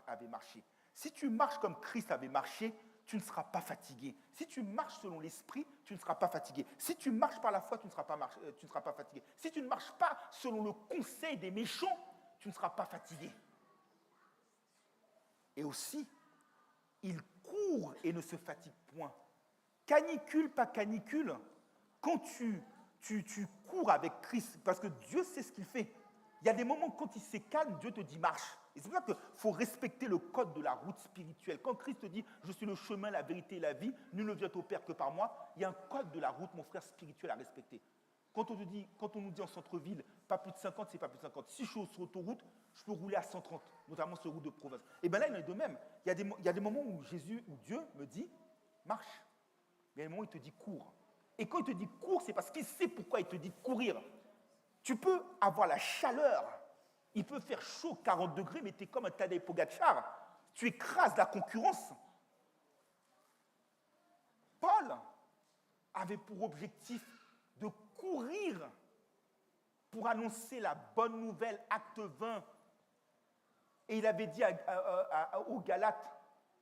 avait marché. Si tu marches comme Christ avait marché, tu ne seras pas fatigué. Si tu marches selon l'esprit, tu ne seras pas fatigué. Si tu marches par la foi, tu ne seras pas fatigué. Si tu ne marches pas selon le conseil des méchants, tu ne seras pas fatigué. Et aussi, il court et ne se fatigue point. Canicule, pas canicule, quand tu cours avec Christ, parce que Dieu sait ce qu'il fait. Il y a des moments quand il s'est calme, Dieu te dit marche. Et c'est pour ça qu'il faut respecter le code de la route spirituelle. Quand Christ te dit je suis le chemin, la vérité et la vie, nul ne vient au Père que par moi, il y a un code de la route, mon frère, spirituel à respecter. Quand on nous dit en centre-ville, pas plus de 50, c'est pas plus de 50. Si je suis sur l'autoroute, je peux rouler à 130, notamment sur les routes de province. Et bien là, il en est de même. Il y a des moments où Dieu me dit marche. Il y a des moments où il te dit cours. Et quand il te dit cours, c'est parce qu'il sait pourquoi il te dit courir. Tu peux avoir la chaleur. Il peut faire chaud, 40 degrés, mais tu es comme un Tadej Pogacar. Tu écrases la concurrence. Paul avait pour objectif de courir pour annoncer la bonne nouvelle, acte 20. Et il avait dit aux Galates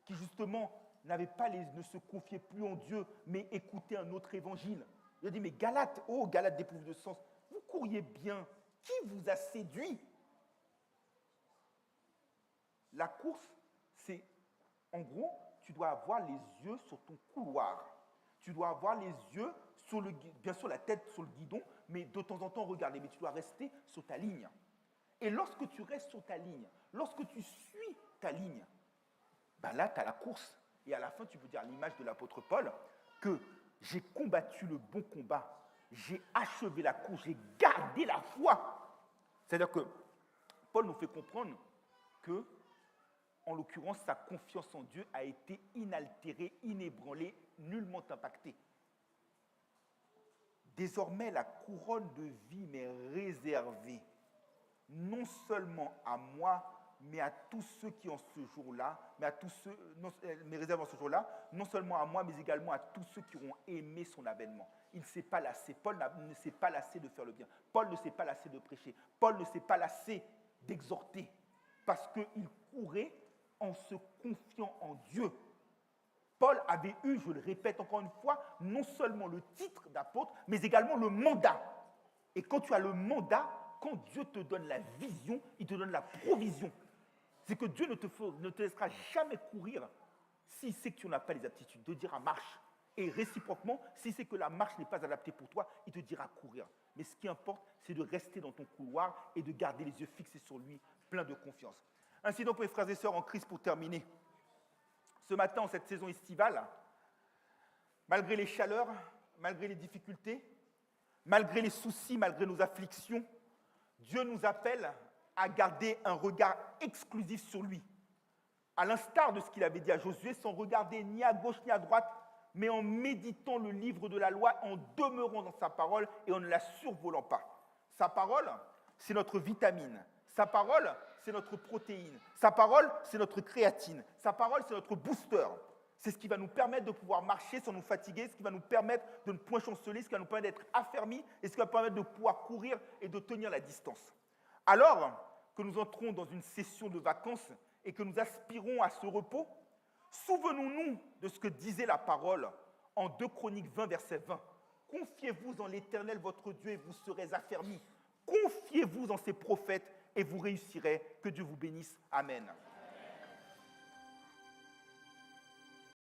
qui justement ne se confiaient plus en Dieu, mais écoutaient un autre évangile. Il a dit, mais Galates, Galates dépourvus de sens, vous couriez bien. Qui vous a séduit? La course, c'est, en gros, tu dois avoir les yeux sur ton couloir. Tu dois avoir les yeux sur bien sûr la tête sur le guidon, mais de temps en temps regarder. Mais tu dois rester sur ta ligne. Et lorsque tu restes sur ta ligne, lorsque tu suis ta ligne, ben là, tu as la course. Et à la fin, tu peux dire à l'image de l'apôtre Paul que j'ai combattu le bon combat, j'ai achevé la course, j'ai gardé la foi. C'est-à-dire que Paul nous fait comprendre que, en l'occurrence, sa confiance en Dieu a été inaltérée, inébranlée, nullement impactée. Désormais, la couronne de vie m'est réservée, non seulement à moi, mais à tous ceux qui en ce jour-là, m'est réservé en ce jour-là, non seulement à moi, mais également à tous ceux qui auront aimé son avènement. Il ne s'est pas lassé. Paul ne s'est pas lassé de faire le bien. Paul ne s'est pas lassé de prêcher. Paul ne s'est pas lassé d'exhorter, parce qu'il courait en se confiant en Dieu. Paul avait eu, je le répète encore une fois, non seulement le titre d'apôtre, mais également le mandat. Et quand tu as le mandat, quand Dieu te donne la vision, il te donne la provision. C'est que Dieu ne te laissera jamais courir s'il sait que tu n'as pas les aptitudes, de dire à marche. Et réciproquement, s'il sait que la marche n'est pas adaptée pour toi, il te dira courir. Mais ce qui importe, c'est de rester dans ton couloir et de garder les yeux fixés sur lui, plein de confiance. Ainsi donc, mes frères et sœurs en Christ, pour terminer, ce matin, en cette saison estivale, malgré les chaleurs, malgré les difficultés, malgré les soucis, malgré nos afflictions, Dieu nous appelle à garder un regard exclusif sur lui. À l'instar de ce qu'il avait dit à Josué, sans regarder ni à gauche ni à droite, mais en méditant le livre de la loi, en demeurant dans sa parole et en ne la survolant pas. Sa parole, c'est notre vitamine. Sa parole, c'est notre protéine. Sa parole, c'est notre créatine. Sa parole, c'est notre booster. C'est ce qui va nous permettre de pouvoir marcher sans nous fatiguer, ce qui va nous permettre de ne point chanceler, ce qui va nous permettre d'être affermis et ce qui va nous permettre de pouvoir courir et de tenir la distance. Alors que nous entrons dans une session de vacances et que nous aspirons à ce repos, souvenons-nous de ce que disait la parole en 2 Chroniques 20, verset 20. Confiez-vous en l'Éternel, votre Dieu, et vous serez affermis. Confiez-vous en ses prophètes et vous réussirez. Que Dieu vous bénisse. Amen.